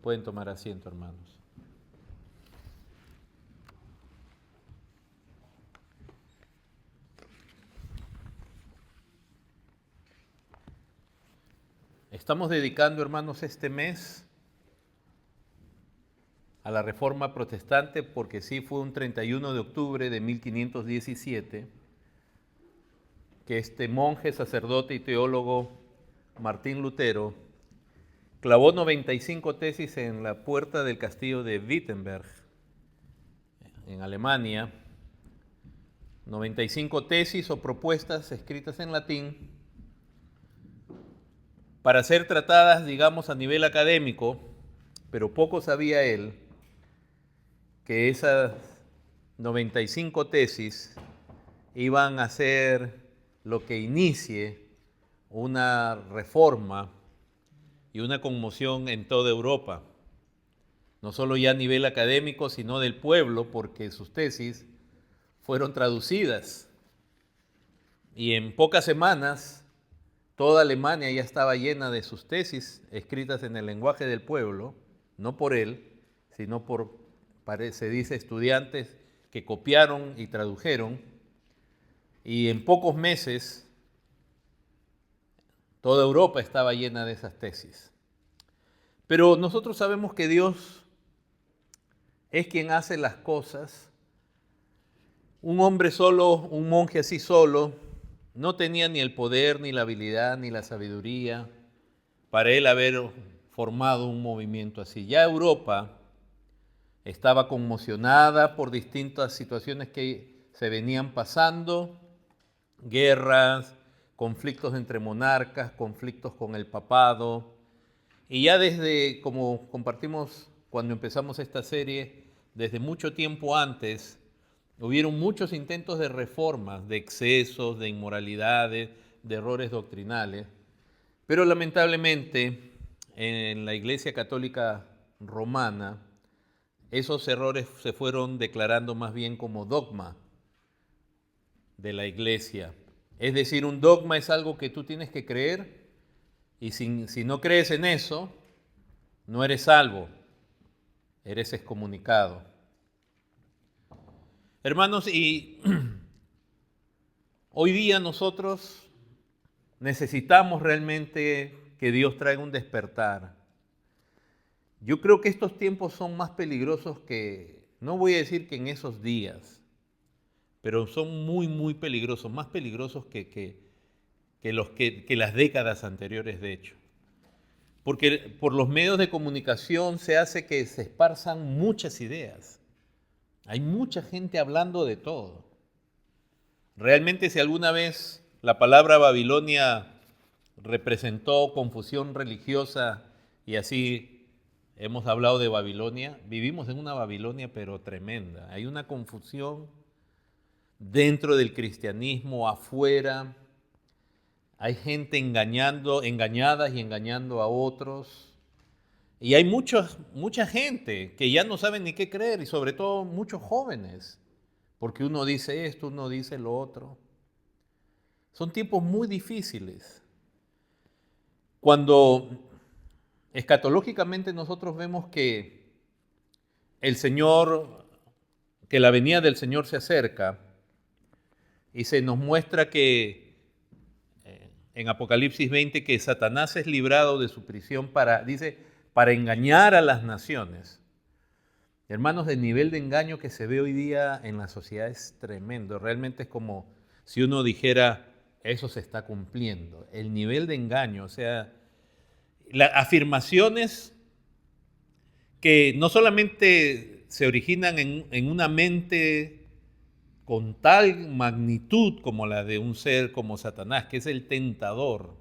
Pueden tomar asiento, hermanos. Estamos dedicando, hermanos, este mes a la Reforma Protestante porque sí fue un 31 de octubre de 1517 que este monje, sacerdote y teólogo Martín Lutero clavó 95 tesis en la puerta del castillo de Wittenberg, en Alemania. 95 tesis o propuestas escritas en latín para ser tratadas, digamos, a nivel académico, pero poco sabía él que esas 95 tesis iban a ser lo que inicie una reforma y una conmoción en toda Europa, no solo ya a nivel académico, sino del pueblo, porque sus tesis fueron traducidas y en pocas semanas toda Alemania ya estaba llena de sus tesis escritas en el lenguaje del pueblo, no por él, sino por, se dice, estudiantes que copiaron y tradujeron, y en pocos meses toda Europa estaba llena de esas tesis. Pero nosotros sabemos que Dios es quien hace las cosas. Un hombre solo, un monje así solo, no tenía ni el poder, ni la habilidad, ni la sabiduría para él haber formado un movimiento así. Ya Europa estaba conmocionada por distintas situaciones que se venían pasando, guerras, conflictos entre monarcas, conflictos con el papado. Y ya desde, como compartimos cuando empezamos esta serie, desde mucho tiempo antes, hubieron muchos intentos de reformas, de excesos, de inmoralidades, de errores doctrinales, pero lamentablemente en la Iglesia Católica Romana esos errores se fueron declarando más bien como dogma de la Iglesia. Es decir, un dogma es algo que tú tienes que creer y si no crees en eso, no eres salvo, eres excomunicado. Hermanos, y hoy día nosotros necesitamos realmente que Dios traiga un despertar. Yo creo que estos tiempos son más peligrosos que, no voy a decir que en esos días, pero son muy, muy peligrosos, más peligrosos que las décadas anteriores, de hecho. Porque por los medios de comunicación se hace que se esparzan muchas ideas. Hay mucha gente hablando de todo. Realmente, si alguna vez la palabra Babilonia representó confusión religiosa y así hemos hablado de Babilonia, vivimos en una Babilonia pero tremenda. Hay una confusión dentro del cristianismo, afuera. Hay gente engañadas y engañando a otros. Y hay mucha gente que ya no sabe ni qué creer, y sobre todo muchos jóvenes, porque uno dice esto, uno dice lo otro. Son tiempos muy difíciles. Cuando escatológicamente nosotros vemos que el Señor, que la venida del Señor se acerca, y se nos muestra que en Apocalipsis 20 que Satanás es librado de su prisión para engañar a las naciones. Hermanos, el nivel de engaño que se ve hoy día en la sociedad es tremendo. Realmente es como si uno dijera, eso se está cumpliendo. El nivel de engaño, o sea, las afirmaciones que no solamente se originan en una mente con tal magnitud como la de un ser como Satanás, que es el tentador,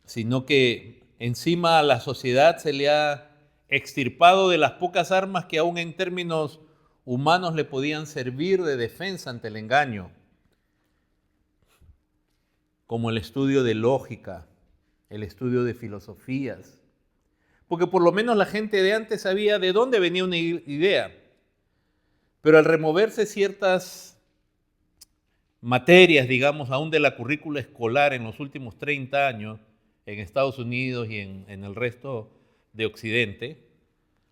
sino que encima a la sociedad se le ha extirpado de las pocas armas que aún en términos humanos le podían servir de defensa ante el engaño, como el estudio de lógica, el estudio de filosofías, porque por lo menos la gente de antes sabía de dónde venía una idea, pero al removerse ciertas materias, digamos, aún de la currícula escolar en los últimos 30 años, en Estados Unidos y en el resto de Occidente,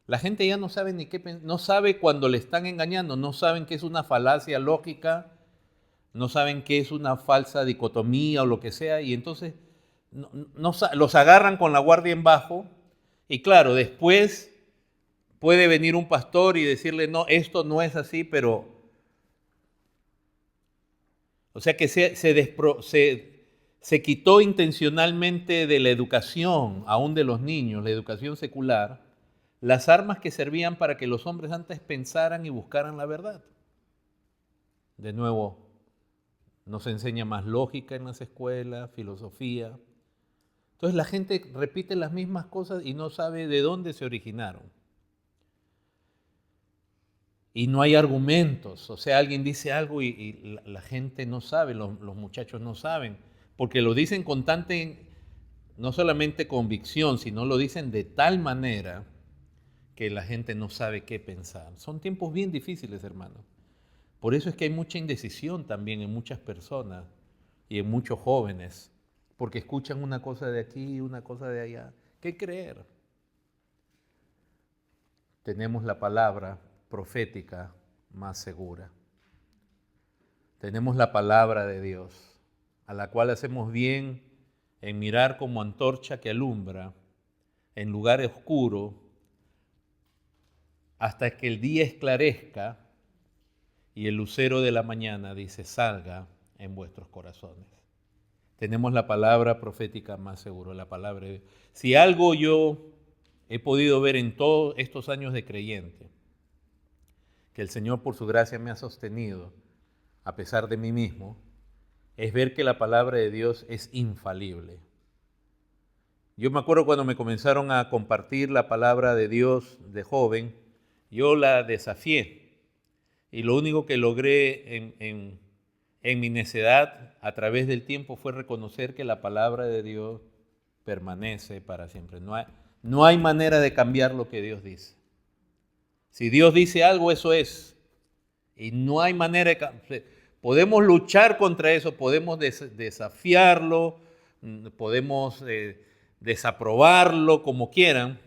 la gente ya no sabe ni qué pensar, no sabe cuando le están engañando, no saben qué es una falacia lógica, no saben qué es una falsa dicotomía o lo que sea, y entonces los agarran con la guardia en bajo, y claro, después puede venir un pastor y decirle, no, esto no es así, pero... O sea que se quitó intencionalmente de la educación, aún de los niños, la educación secular, las armas que servían para que los hombres antes pensaran y buscaran la verdad. De nuevo, nos enseña más lógica en las escuelas, filosofía. Entonces la gente repite las mismas cosas y no sabe de dónde se originaron. Y no hay argumentos, o sea, alguien dice algo y la gente no sabe, los muchachos no saben, porque lo dicen con tanta, no solamente convicción, sino lo dicen de tal manera que la gente no sabe qué pensar. Son tiempos bien difíciles, hermanos. Por eso es que hay mucha indecisión también en muchas personas y en muchos jóvenes, porque escuchan una cosa de aquí y una cosa de allá. ¿Qué creer? Tenemos la palabra profética más segura. Tenemos la palabra de Dios, a la cual hacemos bien en mirar como antorcha que alumbra en lugar oscuro hasta que el día esclarezca y el lucero de la mañana, dice, salga en vuestros corazones. Tenemos la palabra profética más segura, la palabra de Dios. Si algo yo he podido ver en todos estos años de creyente, que el Señor por su gracia me ha sostenido, a pesar de mí mismo, es ver que la palabra de Dios es infalible. Yo me acuerdo cuando me comenzaron a compartir la palabra de Dios de joven, yo la desafié y lo único que logré en mi necedad a través del tiempo fue reconocer que la palabra de Dios permanece para siempre. No hay manera de cambiar lo que Dios dice. Si Dios dice algo, eso es. Y no hay manera de... Podemos luchar contra eso, podemos desafiarlo, podemos desaprobarlo como quieran,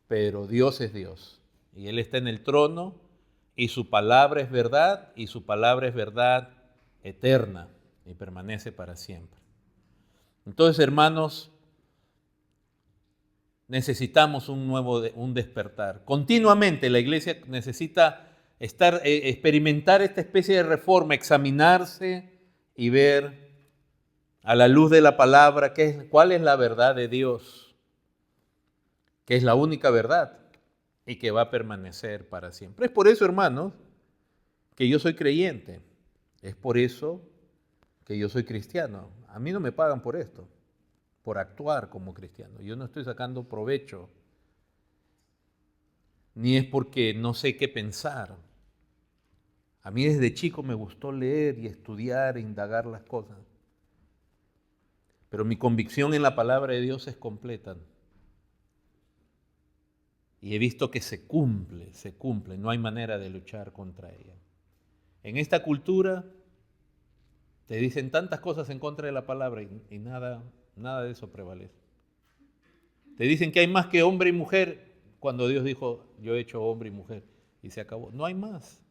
pero Dios es Dios. Y Él está en el trono y su palabra es verdad y su palabra es verdad eterna y permanece para siempre. Entonces, hermanos, necesitamos un despertar. Continuamente la iglesia necesita experimentar esta especie de reforma, examinarse y ver a la luz de la palabra cuál es la verdad de Dios, que es la única verdad y que va a permanecer para siempre. Es por eso, hermanos, que yo soy creyente. Es por eso que yo soy cristiano. A mí no me pagan por esto, por actuar como cristiano. Yo no estoy sacando provecho, ni es porque no sé qué pensar. A mí desde chico me gustó leer y estudiar e indagar las cosas. Pero mi convicción en la palabra de Dios es completa. Y he visto que se cumple, no hay manera de luchar contra ella. En esta cultura te dicen tantas cosas en contra de la palabra y nada de eso prevalece. Te dicen que hay más que hombre y mujer cuando Dios dijo, yo he hecho hombre y mujer y se acabó. No hay más.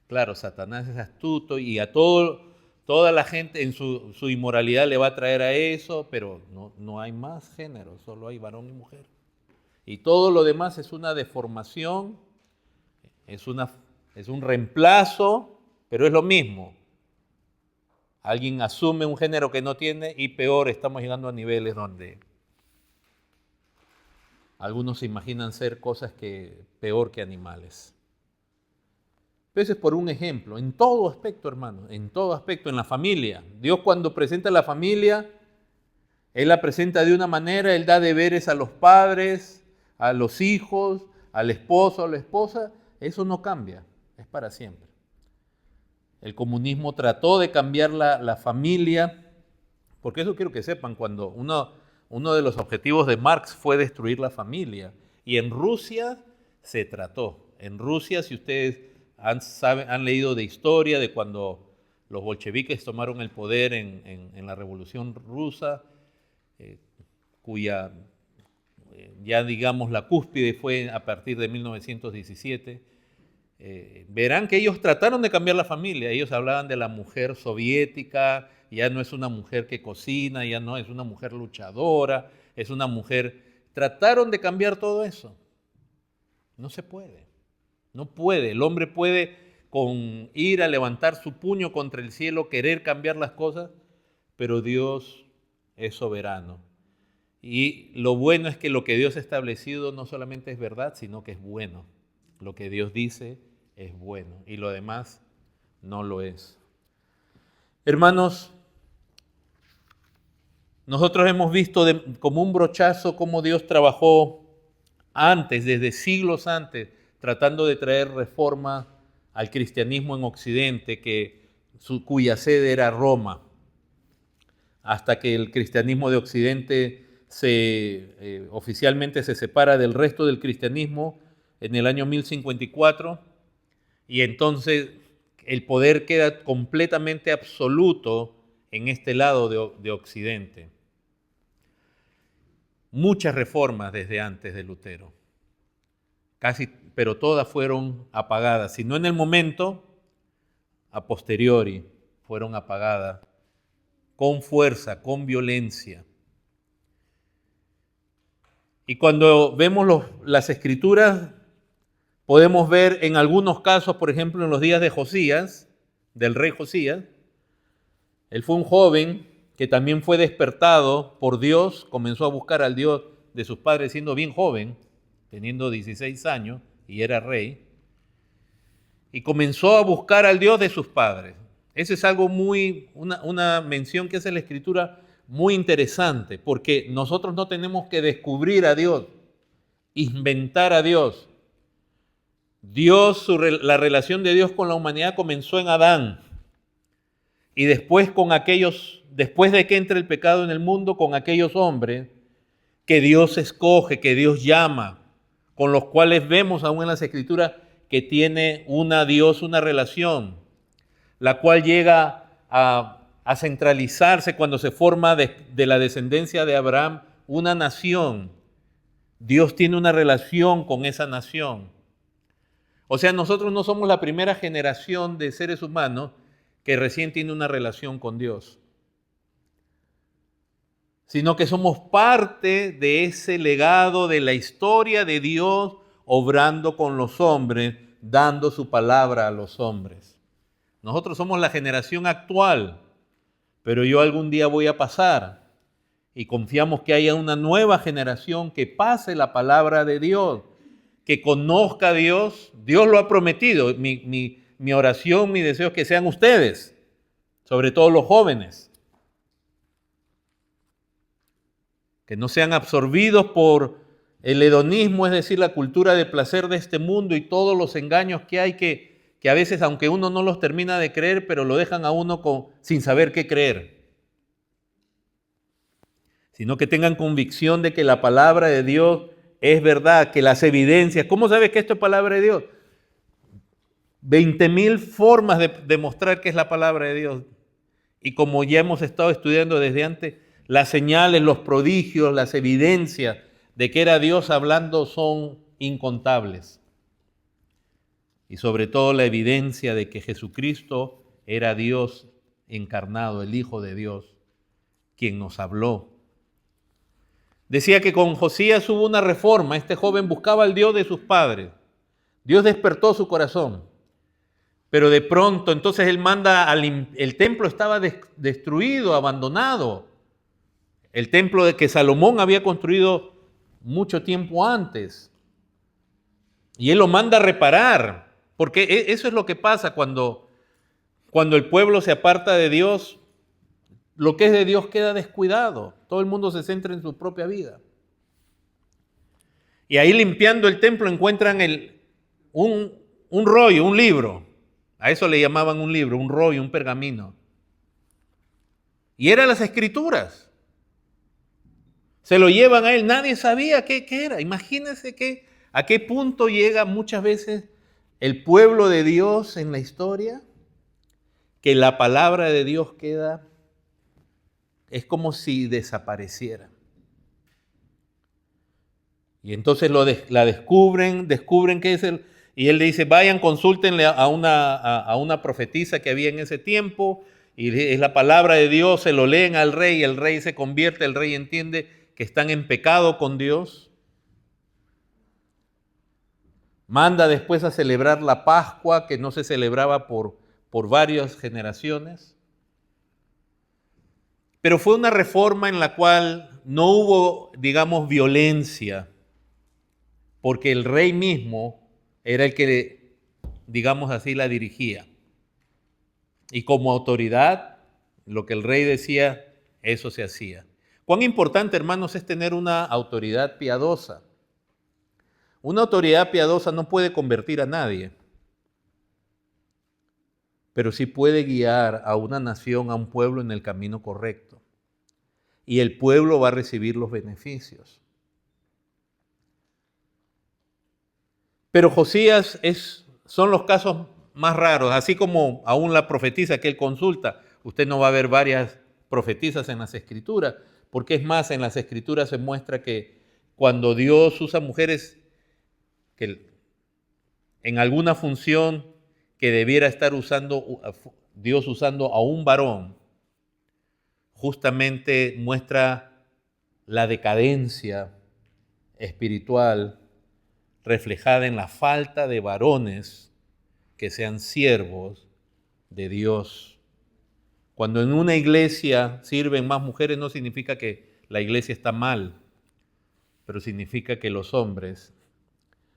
Claro, Satanás es astuto y a toda la gente en su inmoralidad le va a traer a eso, pero no hay más género, solo hay varón y mujer. Y todo lo demás es una deformación, es un reemplazo, pero es lo mismo. Alguien asume un género que no tiene y peor, estamos llegando a niveles donde algunos se imaginan ser cosas peor que animales. Pero ese es por un ejemplo, en todo aspecto, hermano, en todo aspecto, en la familia. Dios cuando presenta la familia, Él la presenta de una manera, Él da deberes a los padres, a los hijos, al esposo, a la esposa. Eso no cambia, es para siempre. El comunismo trató de cambiar la familia, porque eso quiero que sepan, cuando uno de los objetivos de Marx fue destruir la familia. Y en Rusia se trató. En Rusia, si ustedes han leído de historia de cuando los bolcheviques tomaron el poder en la Revolución Rusa, cuya ya digamos la cúspide fue a partir de 1917, verán que ellos trataron de cambiar la familia. Ellos hablaban de la mujer soviética, ya no es una mujer que cocina, ya no es una mujer luchadora, es una mujer... Trataron de cambiar todo eso. No se puede, no puede. El hombre puede con ir a levantar su puño contra el cielo, querer cambiar las cosas, pero Dios es soberano. Y lo bueno es que lo que Dios ha establecido no solamente es verdad, sino que es bueno. Lo que Dios dice es bueno y lo demás no lo es. Hermanos, nosotros hemos visto como un brochazo cómo Dios trabajó antes, desde siglos antes, tratando de traer reforma al cristianismo en Occidente, cuya sede era Roma, hasta que el cristianismo de Occidente oficialmente se separa del resto del cristianismo en el año 1054, y entonces el poder queda completamente absoluto en este lado de Occidente. Muchas reformas desde antes de Lutero, casi, pero todas fueron apagadas, si no en el momento, a posteriori fueron apagadas con fuerza, con violencia. Y cuando vemos las escrituras, podemos ver en algunos casos, por ejemplo, en los días de Josías, del rey Josías, él fue un joven que también fue despertado por Dios, comenzó a buscar al Dios de sus padres siendo bien joven, teniendo 16 años, y era rey, y comenzó a buscar al Dios de sus padres. Esa es algo una mención que hace la Escritura muy interesante, porque nosotros no tenemos que descubrir a Dios, inventar a Dios. La relación de Dios con la humanidad comenzó en Adán, y después después de que entre el pecado en el mundo, con aquellos hombres que Dios escoge, que Dios llama, con los cuales vemos aún en las Escrituras que tiene una relación, la cual llega a centralizarse cuando se forma de la descendencia de Abraham una nación. Dios tiene una relación con esa nación. O sea, nosotros no somos la primera generación de seres humanos que recién tiene una relación con Dios, sino que somos parte de ese legado de la historia de Dios obrando con los hombres, dando su palabra a los hombres. Nosotros somos la generación actual, pero yo algún día voy a pasar y confiamos que haya una nueva generación que pase la palabra de Dios, que conozca a Dios. Dios lo ha prometido. Mi oración, mi deseo es que sean ustedes, sobre todo los jóvenes, que no sean absorbidos por el hedonismo, es decir, la cultura de placer de este mundo y todos los engaños que hay que a veces, aunque uno no los termina de creer, pero lo dejan a uno sin saber qué creer. Sino que tengan convicción de que la palabra de Dios es verdad, que las evidencias, ¿cómo sabes que esto es palabra de Dios? 20,000 formas de demostrar que es la palabra de Dios. Y como ya hemos estado estudiando desde antes, las señales, los prodigios, las evidencias de que era Dios hablando son incontables. Y sobre todo la evidencia de que Jesucristo era Dios encarnado, el Hijo de Dios, quien nos habló. Decía que con Josías hubo una reforma. Este joven buscaba al Dios de sus padres. Dios despertó su corazón. Pero de pronto, entonces él manda, el templo estaba destruido, abandonado. El templo de que Salomón había construido mucho tiempo antes. Y él lo manda a reparar. Porque eso es lo que pasa cuando el pueblo se aparta de Dios. Lo que es de Dios queda descuidado. Todo el mundo se centra en su propia vida. Y ahí limpiando el templo encuentran un rollo, un libro. A eso le llamaban un libro, un rollo, un pergamino. Y eran las Escrituras. Se lo llevan a él, nadie sabía qué era. Imagínense a qué punto llega muchas veces el pueblo de Dios en la historia, que la palabra de Dios es como si desapareciera. Y entonces la descubren que es él, y él le dice, vayan, consúltenle a una profetisa que había en ese tiempo, y es la palabra de Dios, se lo leen al rey, el rey se convierte, el rey entiende que están en pecado con Dios. Manda después a celebrar la Pascua, que no se celebraba por varias generaciones. Pero fue una reforma en la cual no hubo, digamos, violencia, porque el rey mismo era el que, digamos así, la dirigía. Y como autoridad, lo que el rey decía, eso se hacía. Cuán importante, hermanos, es tener una autoridad piadosa. Una autoridad piadosa no puede convertir a nadie, pero sí puede guiar a una nación, a un pueblo en el camino correcto. Y el pueblo va a recibir los beneficios. Pero Josías son los casos más raros, así como aún la profetisa que él consulta. Usted no va a ver varias profetisas en las Escrituras, porque es más, en las Escrituras se muestra que cuando Dios usa mujeres que en alguna función que debiera estar usando Dios usando a un varón, justamente muestra la decadencia espiritual reflejada en la falta de varones que sean siervos de Dios. Cuando en una iglesia sirven más mujeres no significa que la iglesia está mal, pero significa que los hombres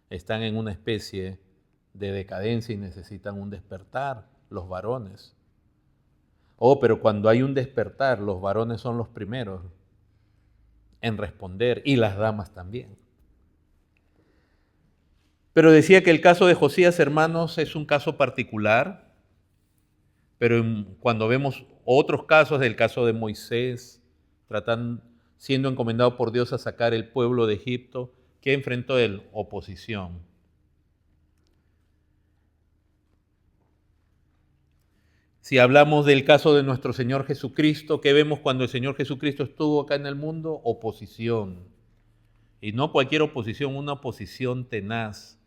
están en una especie de decadencia y necesitan un despertar, los varones. Pero cuando hay un despertar, los varones son los primeros en responder y las damas también. Pero decía que el caso de Josías, hermanos, es un caso particular, pero cuando vemos otros casos, del caso de Moisés, siendo encomendado por Dios a sacar el pueblo de Egipto, ¿qué enfrentó él? Oposición. Si hablamos del caso de nuestro Señor Jesucristo, ¿qué vemos cuando el Señor Jesucristo estuvo acá en el mundo? Oposición. Y no cualquier oposición, una oposición tenaz.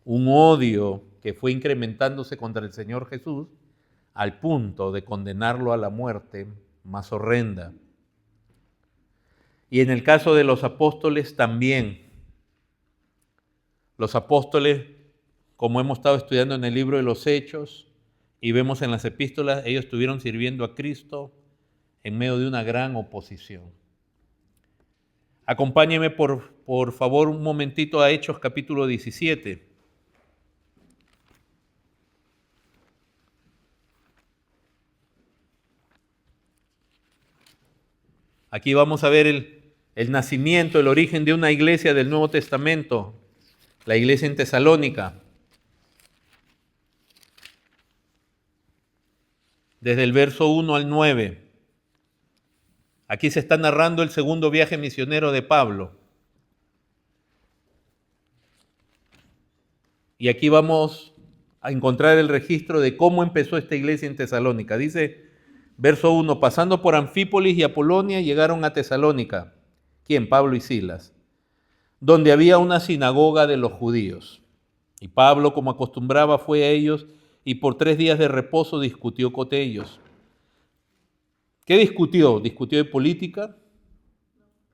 Un odio que fue incrementándose contra el Señor Jesús al punto de condenarlo a la muerte más horrenda. Y en el caso de los apóstoles también. Los apóstoles, como hemos estado estudiando en el libro de los Hechos y vemos en las epístolas, ellos estuvieron sirviendo a Cristo en medio de una gran oposición. Acompáñeme por favor un momentito a Hechos capítulo 17. Aquí vamos a ver el nacimiento, el origen de una iglesia del Nuevo Testamento, la iglesia en Tesalónica. Desde el verso 1 al 9. Aquí se está narrando el segundo viaje misionero de Pablo. Y aquí vamos a encontrar el registro de cómo empezó esta iglesia en Tesalónica. Dice, verso 1, pasando por Anfípolis y Apolonia, llegaron a Tesalónica. ¿Quién? Pablo y Silas. Donde había una sinagoga de los judíos. Y Pablo, como acostumbraba, fue a ellos y por 3 días de reposo discutió con ellos. ¿Qué discutió? ¿Discutió de política?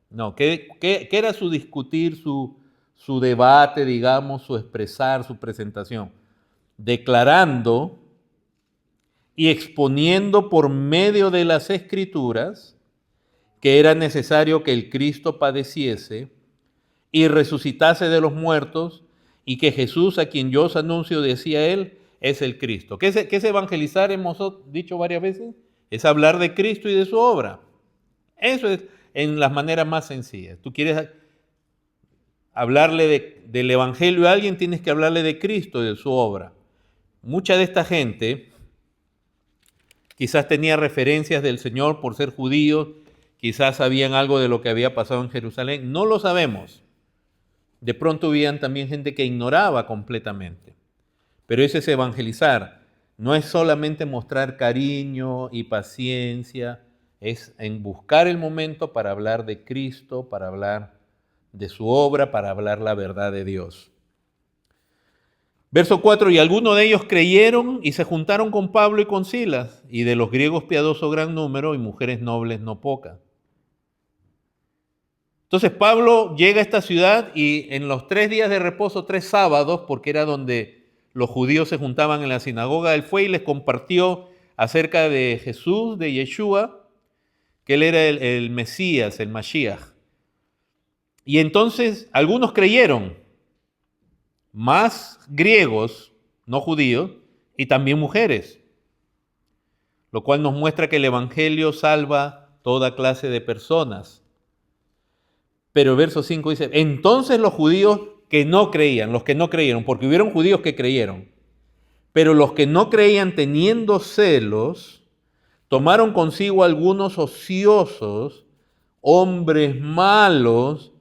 No, ¿qué era su discutir, su debate, digamos, su expresar, su presentación? Declarando y exponiendo por medio de las Escrituras que era necesario que el Cristo padeciese y resucitase de los muertos, y que Jesús, a quien yo os anuncio, decía él, es el Cristo. ¿Qué es evangelizar? Hemos dicho varias veces. Es hablar de Cristo y de su obra. Eso es en las maneras más sencillas. Tú quieres hablarle del evangelio a alguien, tienes que hablarle de Cristo y de su obra. Mucha de esta gente quizás tenía referencias del Señor por ser judíos, quizás sabían algo de lo que había pasado en Jerusalén, no lo sabemos. De pronto habían también gente que ignoraba completamente. Pero eso es evangelizar. No es solamente mostrar cariño y paciencia, es en buscar el momento para hablar de Cristo, para hablar de su obra para hablar la verdad de Dios. Verso 4, y algunos de ellos creyeron y se juntaron con Pablo y con Silas, y de los griegos piadoso gran número y mujeres nobles no pocas. Entonces Pablo llega a esta ciudad y en los 3 días de reposo, 3 sábados, porque era donde los judíos se juntaban en la sinagoga, él fue y les compartió acerca de Jesús, de Yeshua, que él era el Mesías, el Mashiach. Y entonces algunos creyeron, más griegos, no judíos, y también mujeres, lo cual nos muestra que el Evangelio salva toda clase de personas. Pero el verso 5 dice, entonces los judíos que no creían, los que no creyeron, porque hubieron judíos que creyeron, pero los que no creían teniendo celos, tomaron consigo algunos ociosos, hombres malos,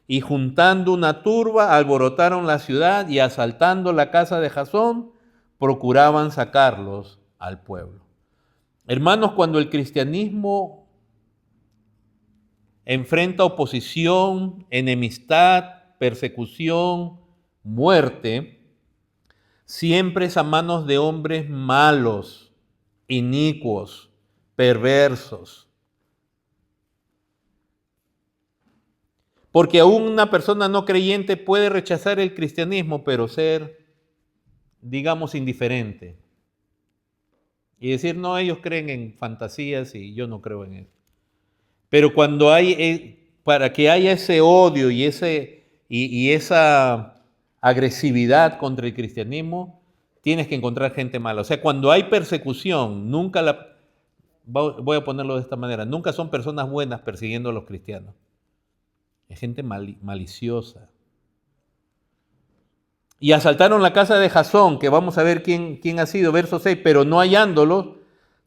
y juntando una turba, alborotaron la ciudad y asaltando la casa de Jasón, procuraban sacarlos al pueblo. Hermanos, cuando el cristianismo enfrenta oposición, enemistad, persecución, muerte, siempre es a manos de hombres malos, inicuos, perversos. Porque aún una persona no creyente puede rechazar el cristianismo, pero ser, digamos, indiferente. Y decir, no, ellos creen en fantasías y yo no creo en eso. Pero cuando para que haya ese odio y esa agresividad contra el cristianismo, tienes que encontrar gente mala. O sea, cuando hay persecución, voy a ponerlo de esta manera, nunca son personas buenas persiguiendo a los cristianos. Es gente maliciosa. Y asaltaron la casa de Jasón, que vamos a ver quién ha sido, verso 6, pero no hallándolos,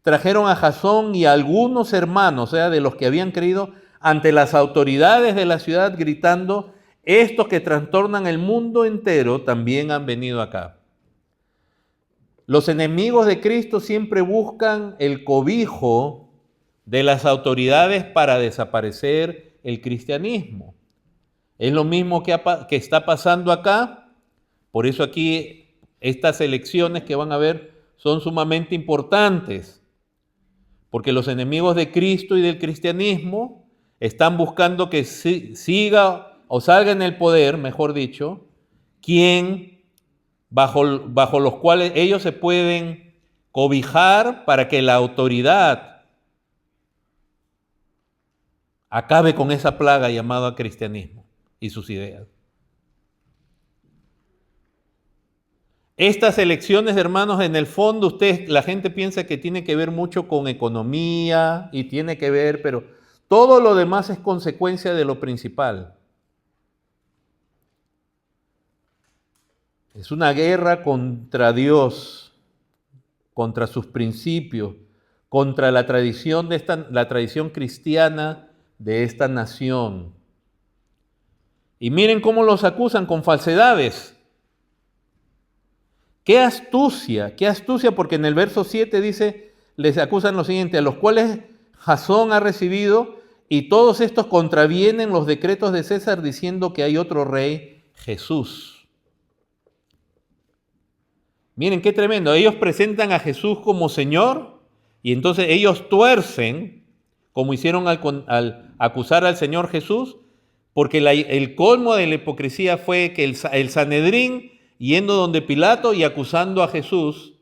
trajeron a Jasón y a algunos hermanos, o sea, de los que habían creído, ante las autoridades de la ciudad, gritando, estos que trastornan el mundo entero también han venido acá. Los enemigos de Cristo siempre buscan el cobijo de las autoridades para desaparecer el cristianismo. Es lo mismo que está pasando acá. Por eso aquí estas elecciones que van a ver son sumamente importantes. Porque los enemigos de Cristo y del cristianismo están buscando que siga o salga en el poder, mejor dicho, quien bajo los cuales ellos se pueden cobijar para que la autoridad acabe con esa plaga llamada cristianismo y sus ideas. Estas elecciones, hermanos, en el fondo la gente piensa que tiene que ver mucho con economía y tiene que ver, pero todo lo demás es consecuencia de lo principal. Es una guerra contra Dios, contra sus principios, contra la tradición la tradición cristiana de esta nación. Y miren cómo los acusan con falsedades. Qué astucia, porque en el verso 7 dice, les acusan lo siguiente, a los cuales Jasón ha recibido, y todos estos contravienen los decretos de César diciendo que hay otro rey, Jesús. Miren qué tremendo, ellos presentan a Jesús como Señor, y entonces ellos tuercen, como hicieron al acusar al Señor Jesús, porque el colmo de la hipocresía fue que el Sanedrín, yendo donde Pilato y acusando a Jesús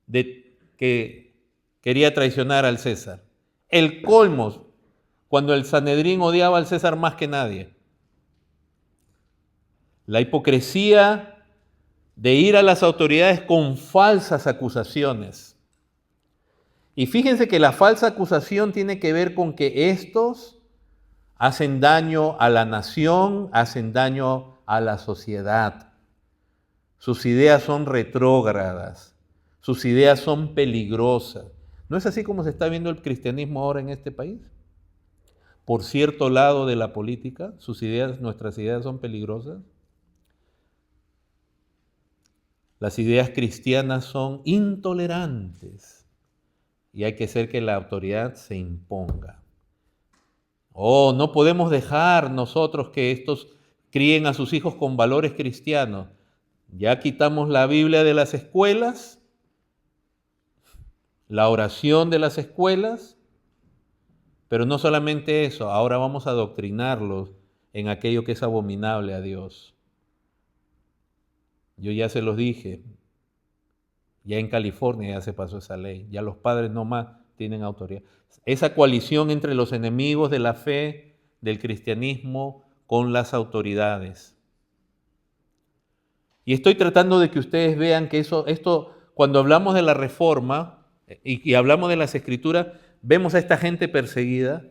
de que quería traicionar al César. El colmo, cuando el Sanedrín odiaba al César más que nadie. La hipocresía de ir a las autoridades con falsas acusaciones. Y fíjense que la falsa acusación tiene que ver con que estos hacen daño a la nación, hacen daño a la sociedad. Sus ideas son retrógradas, sus ideas son peligrosas. ¿No es así como se está viendo el cristianismo ahora en este país? Por cierto lado de la política, nuestras ideas son peligrosas. Las ideas cristianas son intolerantes y hay que hacer que la autoridad se imponga. Oh, no podemos dejar nosotros que estos críen a sus hijos con valores cristianos. Ya quitamos la Biblia de las escuelas, la oración de las escuelas, pero no solamente eso, ahora vamos a adoctrinarlos en aquello que es abominable a Dios. Yo ya se los dije, ya en California ya se pasó esa ley, ya los padres no más tienen autoridad. Esa coalición entre los enemigos de la fe, del cristianismo, con las autoridades. Y estoy tratando de que ustedes vean que esto, cuando hablamos de la reforma y hablamos de las escrituras, vemos a esta gente perseguida,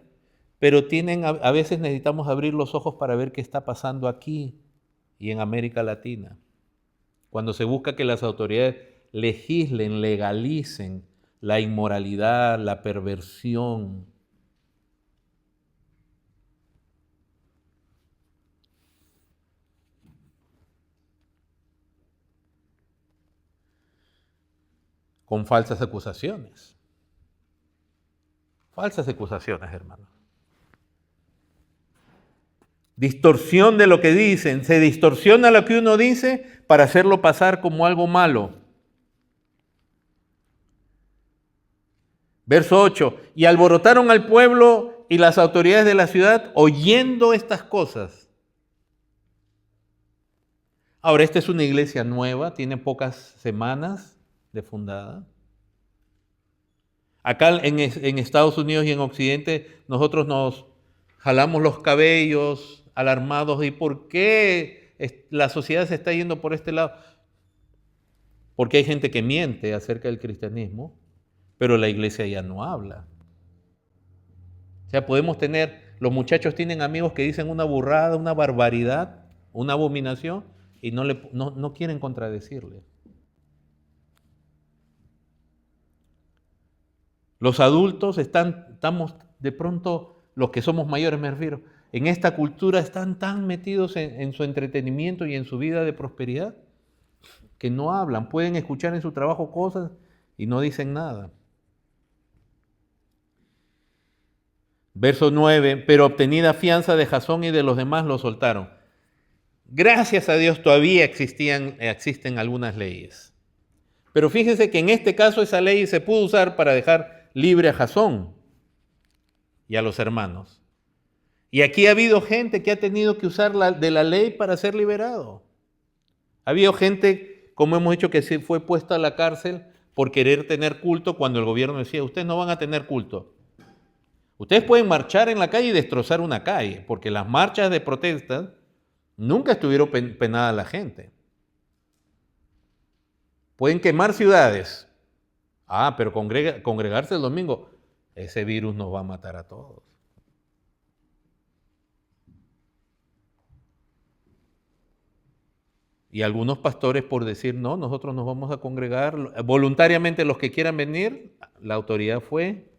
pero a veces necesitamos abrir los ojos para ver qué está pasando aquí y en América Latina. Cuando se busca que las autoridades legislen, legalicen la inmoralidad, la perversión. Con falsas acusaciones. Falsas acusaciones, hermanos. Distorsión de lo que dicen. Se distorsiona lo que uno dice para hacerlo pasar como algo malo. Verso 8. Y alborotaron al pueblo y las autoridades de la ciudad oyendo estas cosas. Ahora, esta es una iglesia nueva, tiene pocas semanas de fundada. Acá en Estados Unidos y en Occidente nosotros nos jalamos los cabellos alarmados. ¿Y por qué la sociedad se está yendo por este lado? Porque hay gente que miente acerca del cristianismo, pero la iglesia ya no habla. O sea, los muchachos tienen amigos que dicen una burrada, una barbaridad, una abominación, y no quieren contradecirle. Los adultos estamos de pronto, los que somos mayores me refiero, en esta cultura están tan metidos en su entretenimiento y en su vida de prosperidad que no hablan, pueden escuchar en su trabajo cosas y no dicen nada. Verso 9, pero obtenida fianza de Jasón y de los demás lo soltaron. Gracias a Dios todavía existen algunas leyes. Pero fíjense que en este caso esa ley se pudo usar para dejar libre a Jasón y a los hermanos. Y aquí ha habido gente que ha tenido que usar de la ley para ser liberado. Ha habido gente, como hemos dicho, que se fue puesta a la cárcel por querer tener culto cuando el gobierno decía, ustedes no van a tener culto. Ustedes pueden marchar en la calle y destrozar una calle, porque las marchas de protesta nunca estuvieron penadas la gente. Pueden quemar ciudades. Pero congregarse el domingo, ese virus nos va a matar a todos. Y algunos pastores por decir, no, nosotros nos vamos a congregar, voluntariamente los que quieran venir, la autoridad fue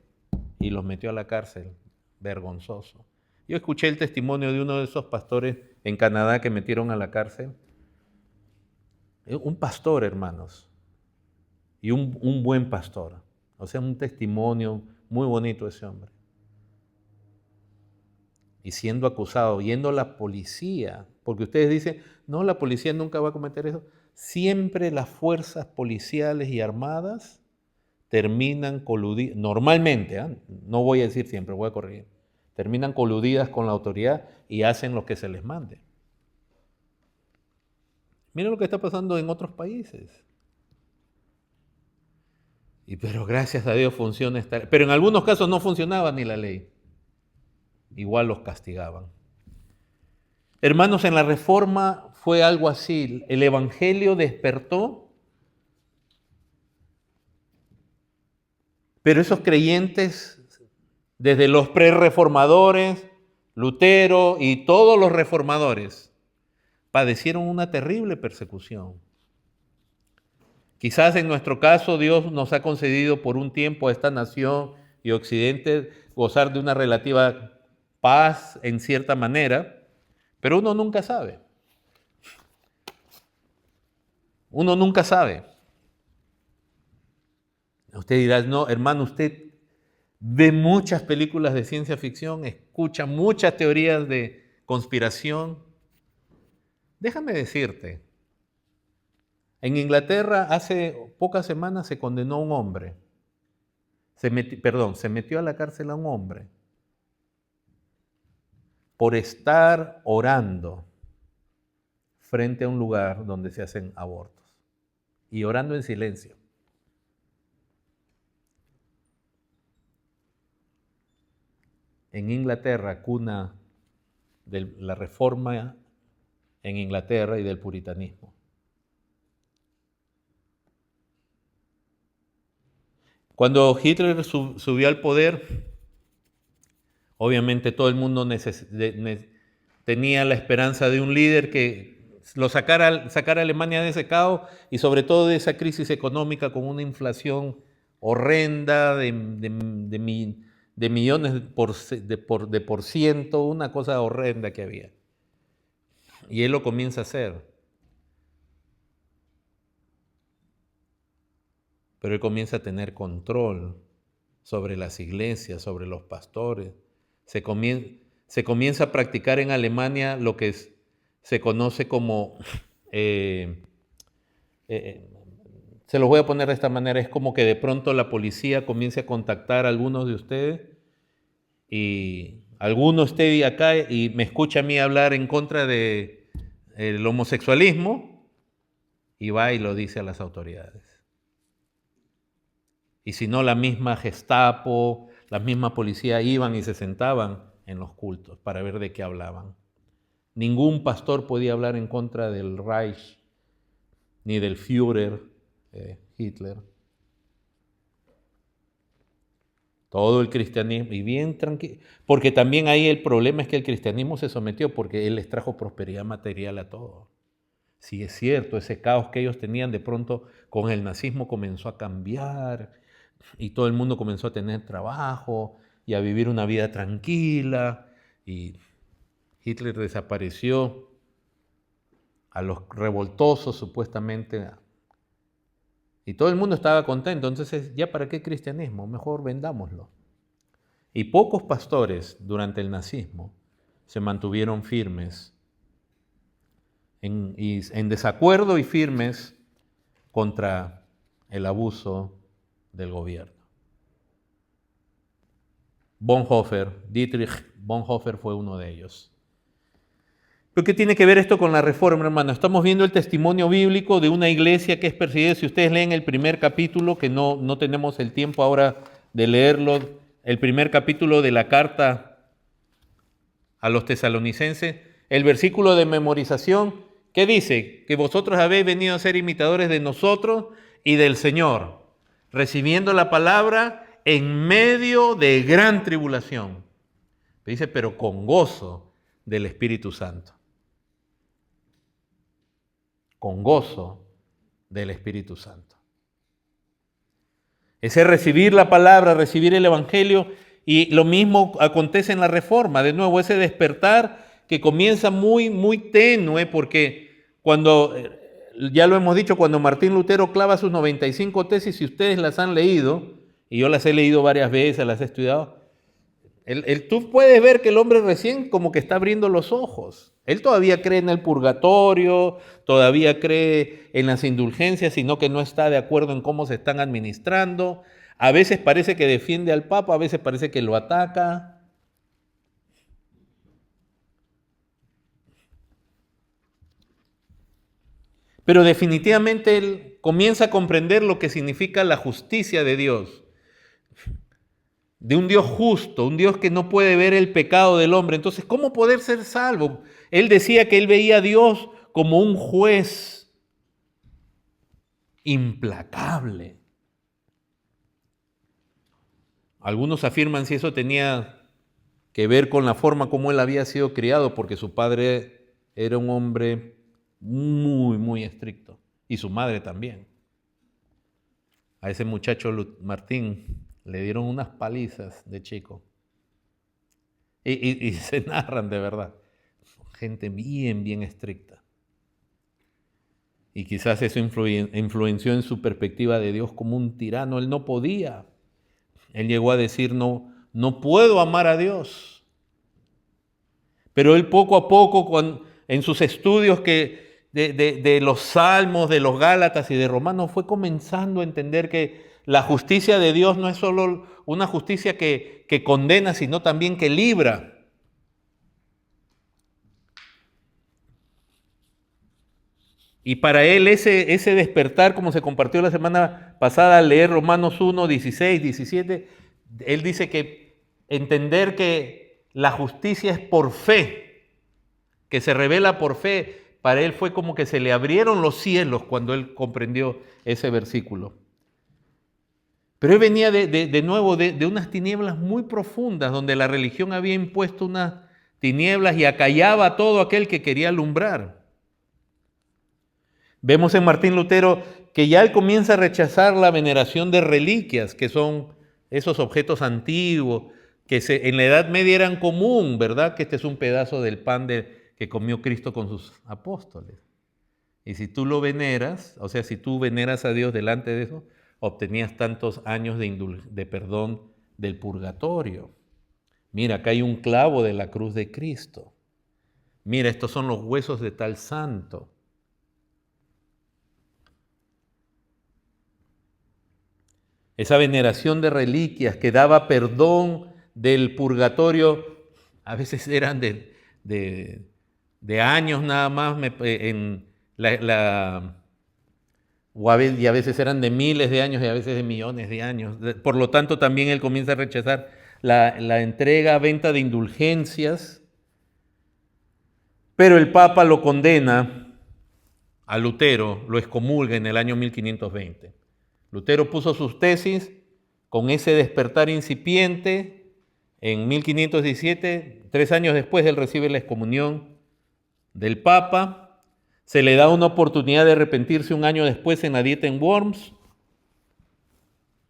y los metió a la cárcel, vergonzoso. Yo escuché el testimonio de uno de esos pastores en Canadá que metieron a la cárcel. Un pastor, hermanos, y un buen pastor. O sea, un testimonio muy bonito ese hombre. Y siendo acusado, yendo a la policía, porque ustedes dicen, no, la policía nunca va a cometer eso. Siempre las fuerzas policiales y armadas terminan coludidas, normalmente, no voy a decir siempre, voy a corregir, terminan coludidas con la autoridad y hacen lo que se les mande. Miren lo que está pasando en otros países. Pero gracias a Dios funciona esta ley. Pero en algunos casos no funcionaba ni la ley. Igual los castigaban. Hermanos, en la Reforma fue algo así. El Evangelio despertó, pero esos creyentes, desde los prerreformadores, Lutero y todos los reformadores, padecieron una terrible persecución. Quizás en nuestro caso Dios nos ha concedido por un tiempo a esta nación y Occidente gozar de una relativa paz en cierta manera, pero uno nunca sabe. Uno nunca sabe. Usted dirá, no, hermano, usted ve muchas películas de ciencia ficción, escucha muchas teorías de conspiración. Déjame decirte, en Inglaterra hace pocas semanas se condenó a un hombre, se metió a la cárcel a un hombre por estar orando frente a un lugar donde se hacen abortos y orando en silencio. En Inglaterra, cuna de la reforma en Inglaterra y del puritanismo. Cuando Hitler subió al poder, obviamente todo el mundo tenía la esperanza de un líder que lo sacara a Alemania de ese caos y sobre todo de esa crisis económica con una inflación horrenda de millones de por ciento, una cosa horrenda que había. Y él lo comienza a hacer. Pero él comienza a tener control sobre las iglesias, sobre los pastores. Se comienza a practicar en Alemania lo que se conoce como, se los voy a poner de esta manera, es como que de pronto la policía comience a contactar a algunos de ustedes y alguno esté acá y me escucha a mí hablar en contra del homosexualismo y va y lo dice a las autoridades. Y si no, la misma Gestapo, la misma policía iban y se sentaban en los cultos para ver de qué hablaban. Ningún pastor podía hablar en contra del Reich ni del Führer, Hitler. Todo el cristianismo, y bien tranquilo, porque también ahí el problema es que el cristianismo se sometió porque él les trajo prosperidad material a todos. Sí, es cierto, ese caos que ellos tenían de pronto con el nazismo comenzó a cambiar y todo el mundo comenzó a tener trabajo y a vivir una vida tranquila y Hitler desapareció a los revoltosos supuestamente y todo el mundo estaba contento. Entonces, ¿ya para qué cristianismo? Mejor vendámoslo. Y pocos pastores durante el nazismo se mantuvieron firmes en desacuerdo y firmes contra el abuso del gobierno. Dietrich Bonhoeffer fue uno de ellos. ¿Pero qué tiene que ver esto con la reforma, hermano? Estamos viendo el testimonio bíblico de una iglesia que es perseguida. Si ustedes leen el primer capítulo, que no tenemos el tiempo ahora de leerlo, el primer capítulo de la carta a los tesalonicenses, el versículo de memorización, ¿qué dice? Que vosotros habéis venido a ser imitadores de nosotros y del Señor, recibiendo la palabra en medio de gran tribulación. Dice, pero con gozo del Espíritu Santo. Con gozo del Espíritu Santo. Ese recibir la palabra, recibir el Evangelio, y lo mismo acontece en la Reforma. De nuevo, ese despertar que comienza muy, muy tenue, porque cuando, ya lo hemos dicho, cuando Martín Lutero clava sus 95 tesis, si ustedes las han leído, y yo las he leído varias veces, las he estudiado, tú puedes ver que el hombre recién como que está abriendo los ojos. Él todavía cree en el purgatorio, todavía cree en las indulgencias, sino que no está de acuerdo en cómo se están administrando. A veces parece que defiende al Papa, a veces parece que lo ataca. Pero definitivamente él comienza a comprender lo que significa la justicia de Dios. De un Dios justo, un Dios que no puede ver el pecado del hombre. Entonces, ¿cómo poder ser salvo? Él decía que él veía a Dios como un juez implacable. Algunos afirman si eso tenía que ver con la forma como él había sido criado, porque su padre era un hombre muy, muy estricto, y su madre también. A ese muchacho Martín le dieron unas palizas de chico. Y se narran de verdad. Gente bien, bien estricta. Y quizás eso influenció en su perspectiva de Dios como un tirano. Él no podía Él llegó a decir, no puedo amar a Dios. Pero él poco a poco, en sus estudios de los Salmos, de los Gálatas y de Romanos, fue comenzando a entender que la justicia de Dios no es solo una justicia que condena, sino también que libra. Y para él ese despertar, como se compartió la semana pasada al leer Romanos 1, 16, 17, él dice que entender que la justicia es por fe, que se revela por fe, para él fue como que se le abrieron los cielos cuando él comprendió ese versículo. Pero él venía de nuevo de unas tinieblas muy profundas, donde la religión había impuesto unas tinieblas y acallaba a todo aquel que quería alumbrar. Vemos en Martín Lutero que ya él comienza a rechazar la veneración de reliquias, que son esos objetos antiguos, que en la Edad Media eran común, ¿verdad? Que este es un pedazo del pan que comió Cristo con sus apóstoles. Y si tú lo veneras, o sea, si tú veneras a Dios delante de eso, obtenías tantos años de perdón del purgatorio. Mira, acá hay un clavo de la cruz de Cristo. Mira, estos son los huesos de tal santo. Esa veneración de reliquias que daba perdón del purgatorio, a veces eran de años nada más, y a veces eran de miles de años y a veces de millones de años. Por lo tanto, también él comienza a rechazar la entrega, venta de indulgencias, pero el Papa lo condena a Lutero, lo excomulga en el año 1520. Lutero puso sus tesis con ese despertar incipiente en 1517, 3 años después él recibe la excomunión del Papa, se le da una oportunidad de arrepentirse un año después en la dieta en Worms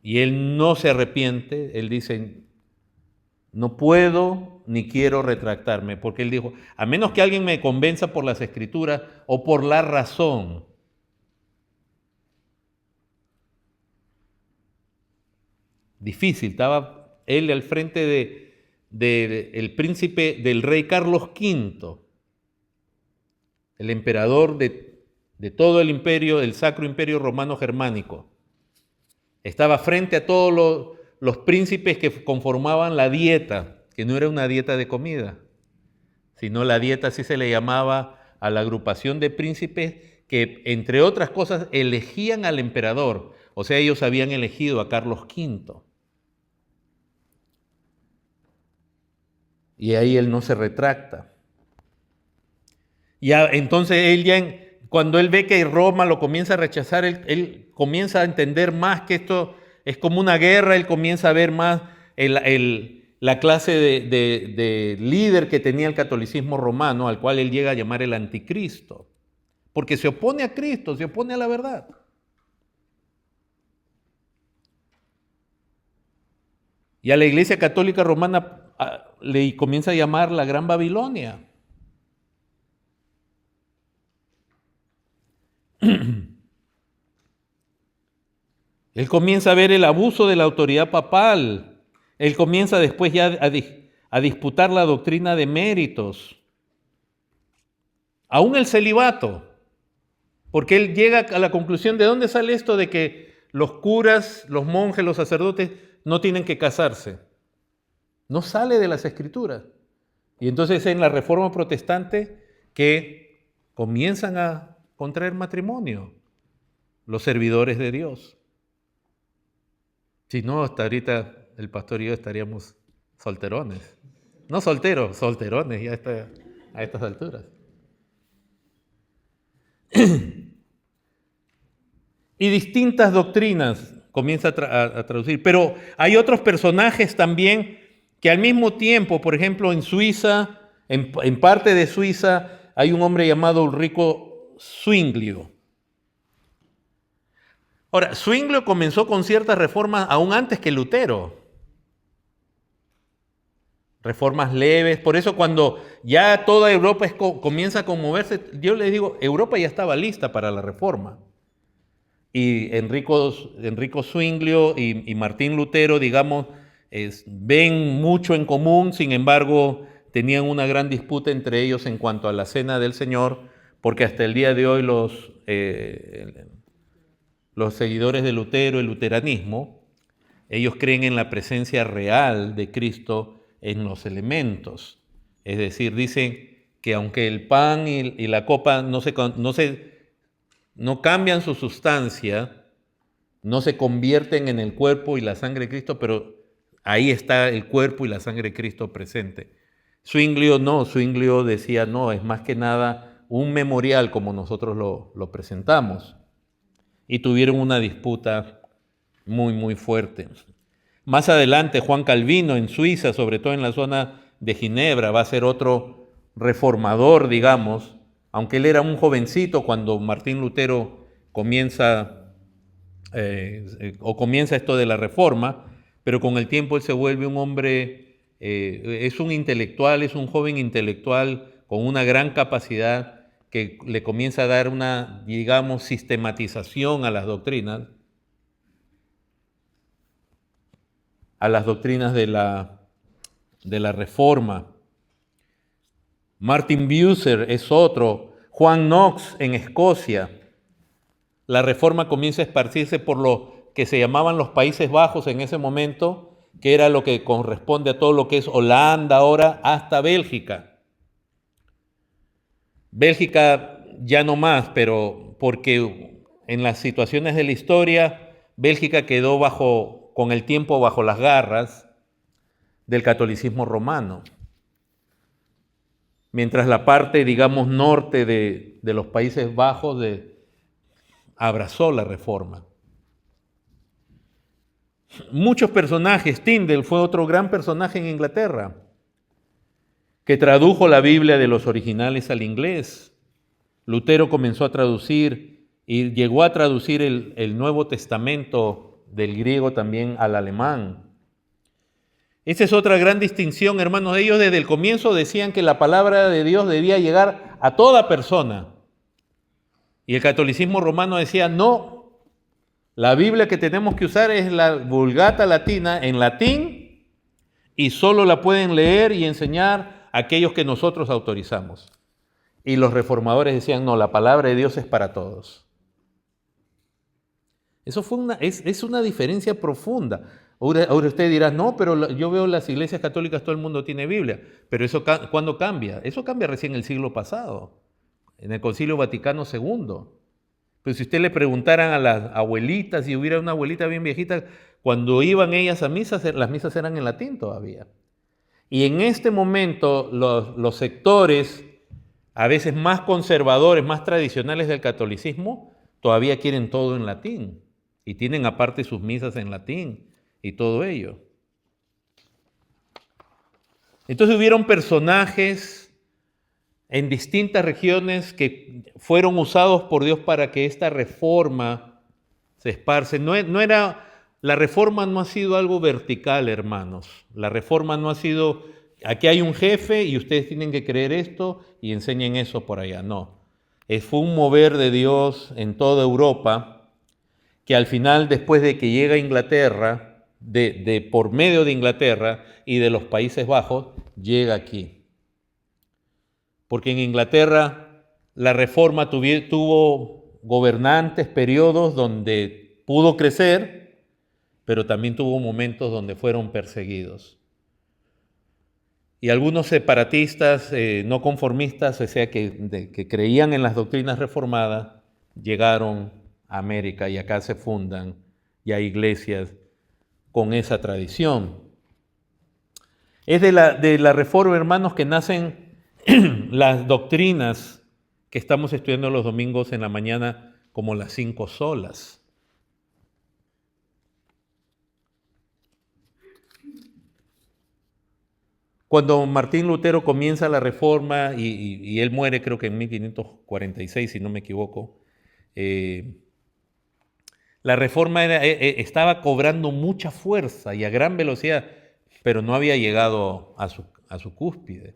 y él no se arrepiente, él dice, no puedo ni quiero retractarme, porque él dijo, a menos que alguien me convenza por las Escrituras o por la razón. Difícil, estaba él al frente el príncipe del rey Carlos V, el emperador de todo el imperio, el Sacro Imperio Romano Germánico. Estaba frente a todos los príncipes que conformaban la dieta, que no era una dieta de comida, sino la dieta, así se le llamaba a la agrupación de príncipes que, entre otras cosas, elegían al emperador. O sea, ellos habían elegido a Carlos V. Y ahí él no se retracta. Entonces cuando él ve que Roma lo comienza a rechazar, él comienza a entender más que esto es como una guerra, él comienza a ver más la clase de líder que tenía el catolicismo romano, al cual él llega a llamar el anticristo, porque se opone a Cristo, se opone a la verdad. Y a la Iglesia Católica Romana le comienza a llamar la Gran Babilonia. Él comienza a ver el abuso de la autoridad papal. Él comienza después ya a disputar la doctrina de méritos. Aún el celibato. Porque él llega a la conclusión de dónde sale esto de que los curas, los monjes, los sacerdotes no tienen que casarse. No sale de las Escrituras. Y entonces en la Reforma Protestante que comienzan a contraer matrimonio los servidores de Dios. Si no, hasta ahorita el pastor y yo estaríamos solterones. No solteros, solterones ya a estas alturas. Y distintas doctrinas comienza a traducir. Pero hay otros personajes también que al mismo tiempo, por ejemplo, en Suiza, en parte de Suiza, hay un hombre llamado Ulrico Zwinglio. Ahora, Zwinglio comenzó con ciertas reformas aún antes que Lutero. Reformas leves, por eso cuando ya toda Europa comienza a conmoverse, yo les digo, Europa ya estaba lista para la reforma. Y Enrico Zwinglio y Martín Lutero, digamos, ven mucho en común, sin embargo, tenían una gran disputa entre ellos en cuanto a la cena del Señor, porque hasta el día de hoy los seguidores de Lutero, el luteranismo, ellos creen en la presencia real de Cristo en los elementos. Es decir, dicen que aunque el pan y la copa no cambian su sustancia, no se convierten en el cuerpo y la sangre de Cristo, pero ahí está el cuerpo y la sangre de Cristo presente. Zwinglio decía, no, es más que nada un memorial como nosotros lo presentamos. Y tuvieron una disputa muy, muy fuerte. Más adelante, Juan Calvino en Suiza, sobre todo en la zona de Ginebra, va a ser otro reformador, digamos, aunque él era un jovencito cuando Martín Lutero comienza esto de la Reforma, pero con el tiempo él se vuelve un hombre, es un intelectual, es un joven intelectual con una gran capacidad que le comienza a dar una, digamos, sistematización a las doctrinas de la Reforma. Martin Bucer es otro, Juan Knox en Escocia. La Reforma comienza a esparcirse por lo que se llamaban los Países Bajos en ese momento, que era lo que corresponde a todo lo que es Holanda ahora, hasta Bélgica. Bélgica ya no más, pero porque en las situaciones de la historia, Bélgica quedó con el tiempo bajo las garras del catolicismo romano. Mientras la parte, digamos, norte de los Países Bajos abrazó la Reforma. Muchos personajes, Tyndale fue otro gran personaje en Inglaterra, que tradujo la Biblia de los originales al inglés. Lutero comenzó a traducir y llegó a traducir el Nuevo Testamento del griego también al alemán. Esa es otra gran distinción, hermanos. Ellos desde el comienzo decían que la palabra de Dios debía llegar a toda persona. Y el catolicismo romano decía, no, la Biblia que tenemos que usar es la Vulgata Latina en latín y solo la pueden leer y enseñar aquellos que nosotros autorizamos. Y los reformadores decían, no, la palabra de Dios es para todos. Eso es una diferencia profunda. Ahora usted dirá, no, pero yo veo las iglesias católicas, todo el mundo tiene Biblia. Pero eso, ¿cuándo cambia? Eso cambia recién el siglo pasado, en el Concilio Vaticano II. Pero si usted le preguntaran a las abuelitas, si hubiera una abuelita bien viejita, cuando iban ellas a misas, las misas eran en latín todavía. Y en este momento los sectores, a veces más conservadores, más tradicionales del catolicismo, todavía quieren todo en latín. Y tienen aparte sus misas en latín y todo ello. Entonces hubieron personajes en distintas regiones que fueron usados por Dios para que esta reforma se esparce. La reforma no ha sido algo vertical, hermanos. La reforma no ha sido, aquí hay un jefe y ustedes tienen que creer esto y enseñen eso por allá. No. Fue un mover de Dios en toda Europa, que al final, después de que llega a Inglaterra, por medio de Inglaterra y de los Países Bajos, llega aquí. Porque en Inglaterra la Reforma tuvo gobernantes, periodos donde pudo crecer, pero también tuvo momentos donde fueron perseguidos. Y algunos separatistas, no conformistas, o sea, que creían en las doctrinas reformadas, llegaron a América y acá se fundan ya iglesias con esa tradición. Es de la Reforma, hermanos, que nacen las doctrinas que estamos estudiando los domingos en la mañana, como las 5 solas. Cuando Martín Lutero comienza la Reforma y él muere, creo que en 1546, si no me equivoco, la Reforma estaba cobrando mucha fuerza y a gran velocidad, pero no había llegado a su cúspide.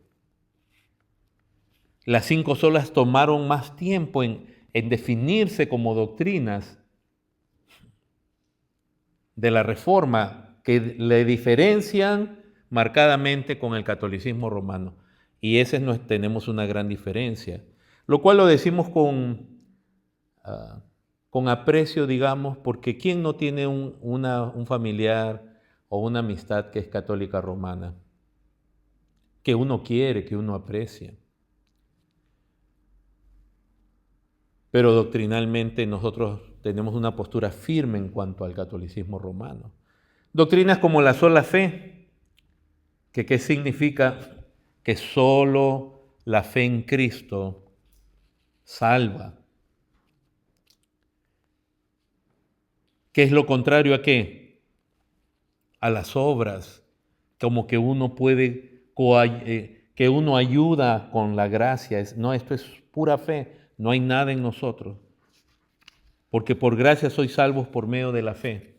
Las 5 solas tomaron más tiempo en definirse como doctrinas de la Reforma que le diferencian marcadamente con el catolicismo romano. Y ese tenemos una gran diferencia, lo cual lo decimos con aprecio, digamos, porque ¿quién no tiene un familiar o una amistad que es católica romana? Que uno quiere, que uno aprecia. Pero doctrinalmente nosotros tenemos una postura firme en cuanto al catolicismo romano. Doctrinas como la sola fe, que ¿qué significa? Que solo la fe en Cristo salva. ¿Qué es lo contrario a qué? A las obras, como que uno puede, que uno ayuda con la gracia. No, esto es pura fe, no hay nada en nosotros. Porque por gracia sois salvos por medio de la fe.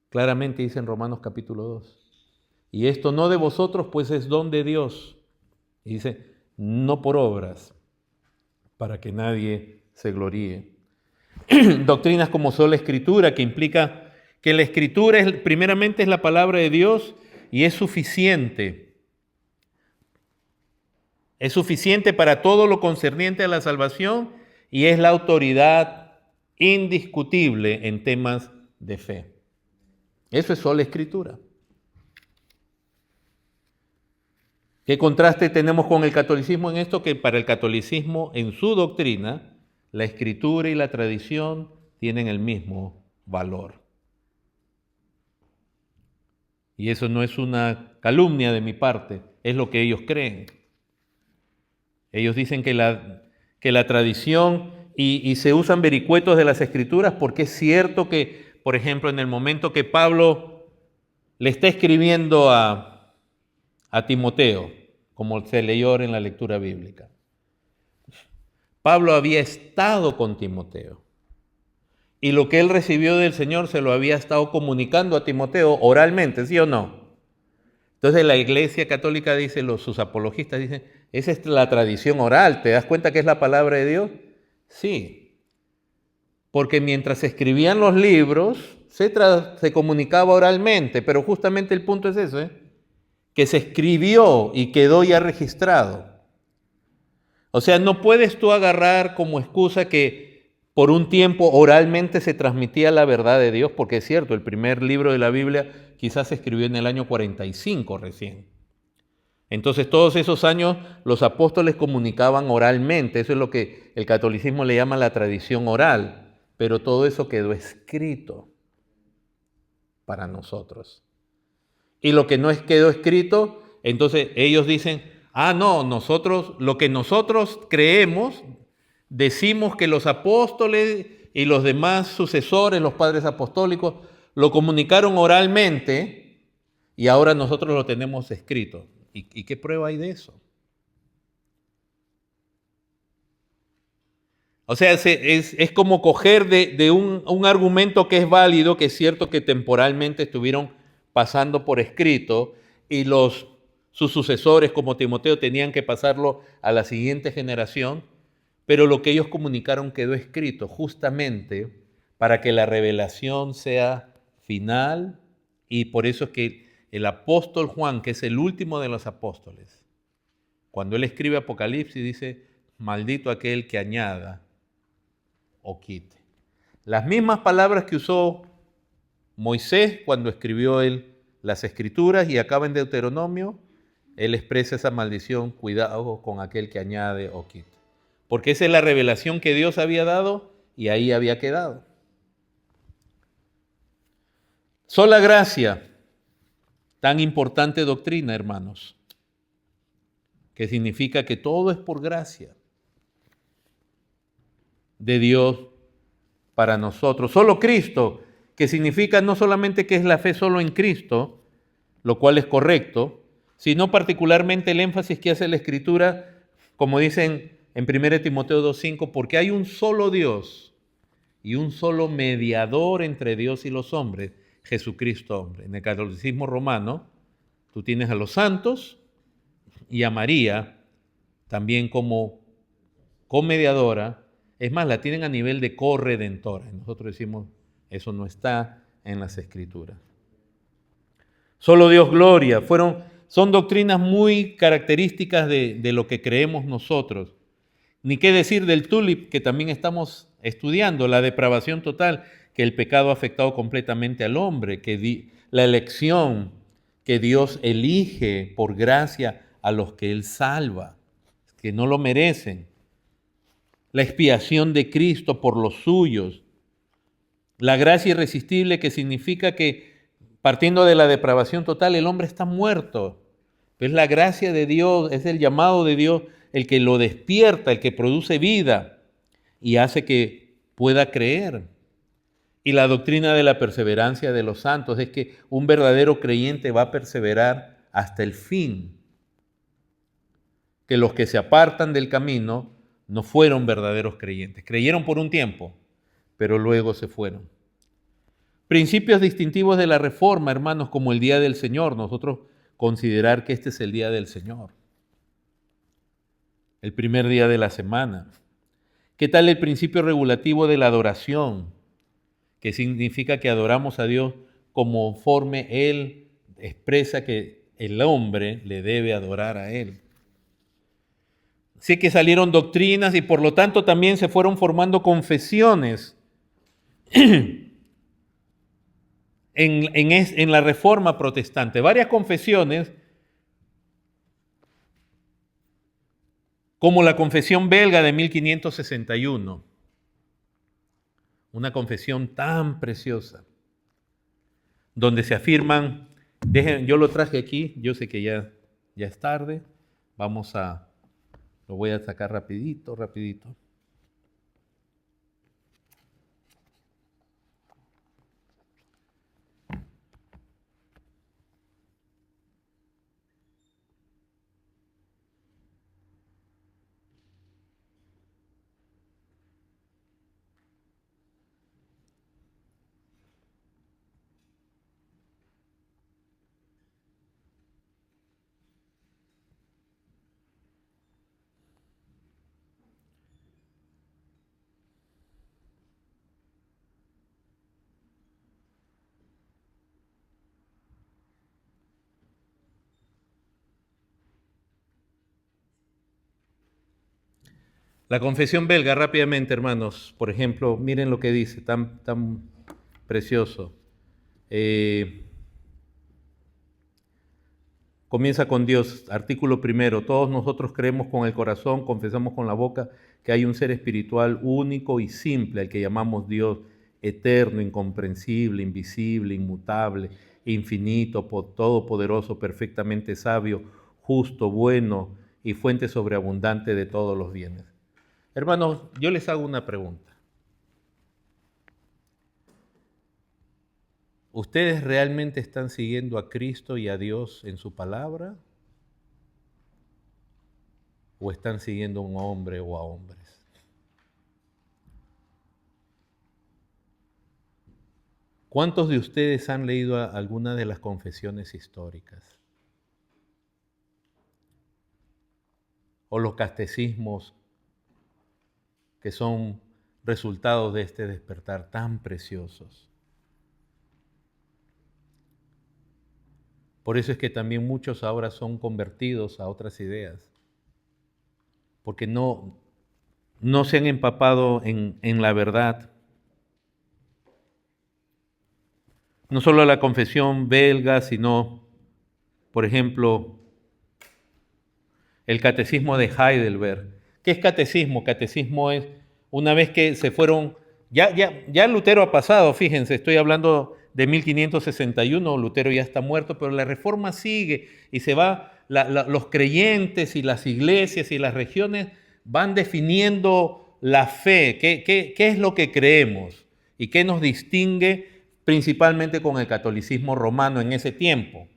Claramente dice en Romanos capítulo 2. Y esto no de vosotros, pues es don de Dios. Y dice, no por obras, para que nadie se gloríe. Doctrinas como sola escritura, que implica que la escritura primeramente es la palabra de Dios y es suficiente. Es suficiente para todo lo concerniente a la salvación y es la autoridad indiscutible en temas de fe. Eso es sola escritura. ¿Qué contraste tenemos con el catolicismo en esto? Que para el catolicismo, en su doctrina, la escritura y la tradición tienen el mismo valor. Y eso no es una calumnia de mi parte, es lo que ellos creen. Ellos dicen que la tradición, y se usan vericuetos de las escrituras porque es cierto que, por ejemplo, en el momento que Pablo le está escribiendo a Timoteo, como se leyó en la lectura bíblica, Pablo había estado con Timoteo y lo que él recibió del Señor se lo había estado comunicando a Timoteo oralmente, ¿sí o no? Entonces la Iglesia Católica dice, sus apologistas dicen, esa es la tradición oral, ¿te das cuenta que es la palabra de Dios? Sí, porque mientras se escribían los libros, se comunicaba oralmente, pero justamente el punto es eso, que se escribió y quedó ya registrado. O sea, no puedes tú agarrar como excusa que por un tiempo oralmente se transmitía la verdad de Dios, porque es cierto, el primer libro de la Biblia quizás se escribió en el año 45 recién. Entonces todos esos años los apóstoles comunicaban oralmente, eso es lo que el catolicismo le llama la tradición oral, pero todo eso quedó escrito para nosotros. Y lo que no quedó escrito, entonces ellos dicen, no, lo que nosotros creemos, decimos que los apóstoles y los demás sucesores, los padres apostólicos, lo comunicaron oralmente y ahora nosotros lo tenemos escrito. ¿Y qué prueba hay de eso? O sea, es como coger de un argumento que es válido, que es cierto que temporalmente estuvieron pasando por escrito y sus sucesores como Timoteo tenían que pasarlo a la siguiente generación, pero lo que ellos comunicaron quedó escrito justamente para que la revelación sea final, y por eso es que el apóstol Juan, que es el último de los apóstoles, cuando él escribe Apocalipsis dice, maldito aquel que añada o quite. Las mismas palabras que usó Moisés cuando escribió él las escrituras y acaba en Deuteronomio, él expresa esa maldición, cuidado con aquel que añade o quita. Porque esa es la revelación que Dios había dado y ahí había quedado. Sola gracia, tan importante doctrina, hermanos, que significa que todo es por gracia de Dios para nosotros. Solo Cristo, que significa no solamente que es la fe solo en Cristo, lo cual es correcto, sino particularmente el énfasis que hace la Escritura, como dicen en 1 Timoteo 2:5, porque hay un solo Dios y un solo mediador entre Dios y los hombres, Jesucristo hombre. En el catolicismo romano, tú tienes a los santos y a María también como comediadora. Es más, la tienen a nivel de corredentora. Nosotros decimos, eso no está en las Escrituras. Solo Dios gloria. Son doctrinas muy características de lo que creemos nosotros. Ni qué decir del tulip que también estamos estudiando, la depravación total, que el pecado ha afectado completamente al hombre, la elección que Dios elige por gracia a los que Él salva, que no lo merecen. La expiación de Cristo por los suyos. La gracia irresistible, que significa que partiendo de la depravación total, el hombre está muerto. Es la gracia de Dios, es el llamado de Dios el que lo despierta, el que produce vida y hace que pueda creer. Y la doctrina de la perseverancia de los santos es que un verdadero creyente va a perseverar hasta el fin. Que los que se apartan del camino no fueron verdaderos creyentes. Creyeron por un tiempo, pero luego se fueron. Principios distintivos de la Reforma, hermanos, como el Día del Señor. Nosotros considerar que este es el Día del Señor. El primer día de la semana. ¿Qué tal el principio regulativo de la adoración? Que significa que adoramos a Dios conforme Él expresa que el hombre le debe adorar a Él. Sé que salieron doctrinas y por lo tanto también se fueron formando confesiones en la Reforma protestante. Varias confesiones, como la Confesión Belga de 1561. Una confesión tan preciosa, donde se afirman, yo lo traje aquí, yo sé que ya es tarde, lo voy a sacar rapidito. La confesión belga, rápidamente, hermanos, por ejemplo, miren lo que dice, tan precioso. Comienza con Dios, artículo primero. Todos nosotros creemos con el corazón, confesamos con la boca que hay un ser espiritual único y simple, al que llamamos Dios, eterno, incomprensible, invisible, inmutable, infinito, todopoderoso, perfectamente sabio, justo, bueno y fuente sobreabundante de todos los bienes. Hermanos, yo les hago una pregunta. ¿Ustedes realmente están siguiendo a Cristo y a Dios en su palabra? ¿O están siguiendo a un hombre o a hombres? ¿Cuántos de ustedes han leído alguna de las confesiones históricas? ¿O los catecismos que son resultados de este despertar tan preciosos? Por eso es que también muchos ahora son convertidos a otras ideas, porque no se han empapado en la verdad. No solo la confesión belga, sino, por ejemplo, el catecismo de Heidelberg. ¿Qué es catecismo? Catecismo es, una vez que se fueron, ya Lutero ha pasado, fíjense, estoy hablando de 1561, Lutero ya está muerto, pero la Reforma sigue y se va, los creyentes y las iglesias y las regiones van definiendo la fe, qué es lo que creemos y qué nos distingue principalmente con el catolicismo romano en ese tiempo.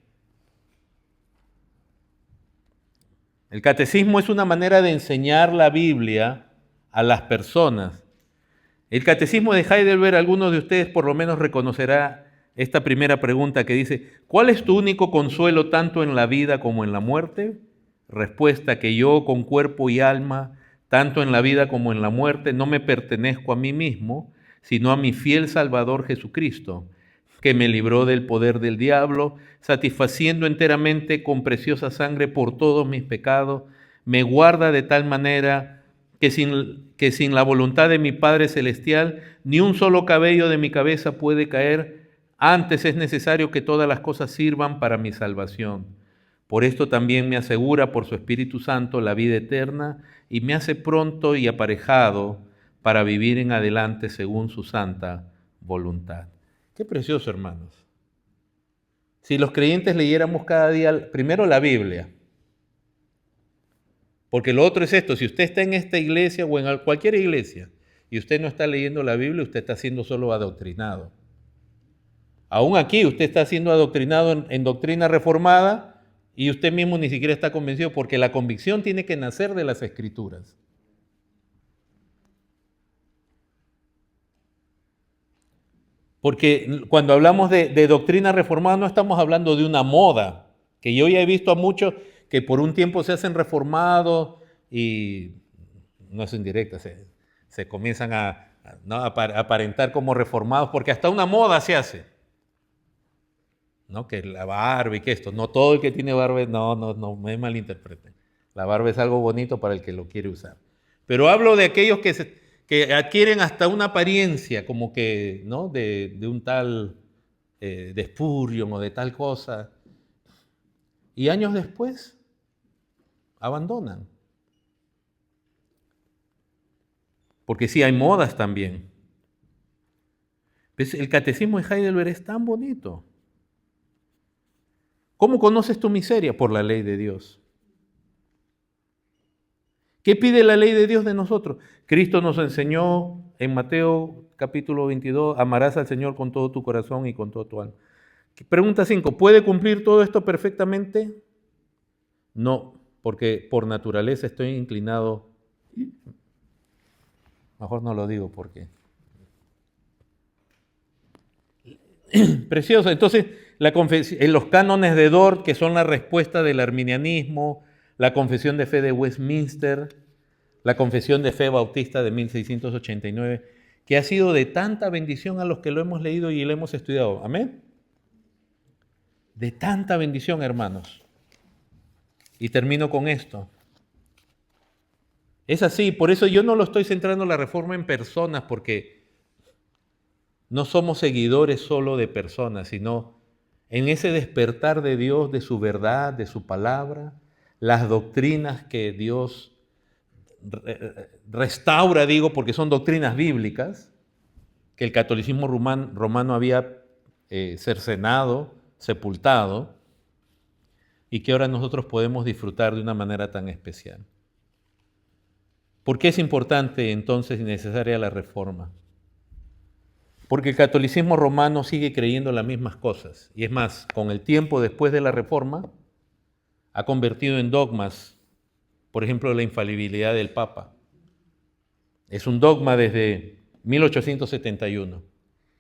El catecismo es una manera de enseñar la Biblia a las personas. El catecismo de Heidelberg, algunos de ustedes por lo menos reconocerá esta primera pregunta que dice, ¿cuál es tu único consuelo tanto en la vida como en la muerte? Respuesta, que yo con cuerpo y alma, tanto en la vida como en la muerte, no me pertenezco a mí mismo, sino a mi fiel Salvador Jesucristo, que me libró del poder del diablo, satisfaciendo enteramente con preciosa sangre por todos mis pecados, me guarda de tal manera que sin la voluntad de mi Padre Celestial, ni un solo cabello de mi cabeza puede caer. Antes es necesario que todas las cosas sirvan para mi salvación. Por esto también me asegura por su Espíritu Santo la vida eterna y me hace pronto y aparejado para vivir en adelante según su santa voluntad. Qué precioso, hermanos. Si los creyentes leyéramos cada día primero la Biblia, porque lo otro es esto: si usted está en esta iglesia o en cualquier iglesia y usted no está leyendo la Biblia, usted está siendo solo adoctrinado. Aún aquí usted está siendo adoctrinado en doctrina reformada y usted mismo ni siquiera está convencido, porque la convicción tiene que nacer de las Escrituras. Porque cuando hablamos de doctrina reformada no estamos hablando de una moda, que yo ya he visto a muchos que por un tiempo se hacen reformados y no es indirecta, se comienzan a aparentar como reformados, porque hasta una moda se hace, ¿no? Que la barba y que esto, no todo el que tiene barba, no me malinterpreten. La barba es algo bonito para el que lo quiere usar. Pero hablo de aquellos que adquieren hasta una apariencia como que, ¿no? de un tal de Spurgeon o de tal cosa, y años después abandonan. Porque sí, hay modas también. Pues el catecismo de Heidelberg es tan bonito. ¿Cómo conoces tu miseria? Por la ley de Dios. ¿Qué pide la ley de Dios de nosotros? Cristo nos enseñó en Mateo capítulo 22, amarás al Señor con todo tu corazón y con todo tu alma. Pregunta 5, ¿puede cumplir todo esto perfectamente? No, porque por naturaleza estoy inclinado. Mejor no lo digo porque. Precioso. Entonces, en los cánones de Dort, que son la respuesta del arminianismo, la Confesión de Fe de Westminster, la Confesión de Fe Bautista de 1689, que ha sido de tanta bendición a los que lo hemos leído y lo hemos estudiado. Amén. De tanta bendición, hermanos. Y termino con esto. Es así, por eso yo no lo estoy centrando la reforma en personas, porque no somos seguidores solo de personas, sino en ese despertar de Dios, de su verdad, de su palabra, las doctrinas que Dios restaura, digo, porque son doctrinas bíblicas, que el catolicismo romano había cercenado, sepultado, y que ahora nosotros podemos disfrutar de una manera tan especial. ¿Por qué es importante entonces y necesaria la reforma? Porque el catolicismo romano sigue creyendo las mismas cosas, y es más, con el tiempo después de la reforma, ha convertido en dogmas, por ejemplo, la infalibilidad del Papa. Es un dogma desde 1871.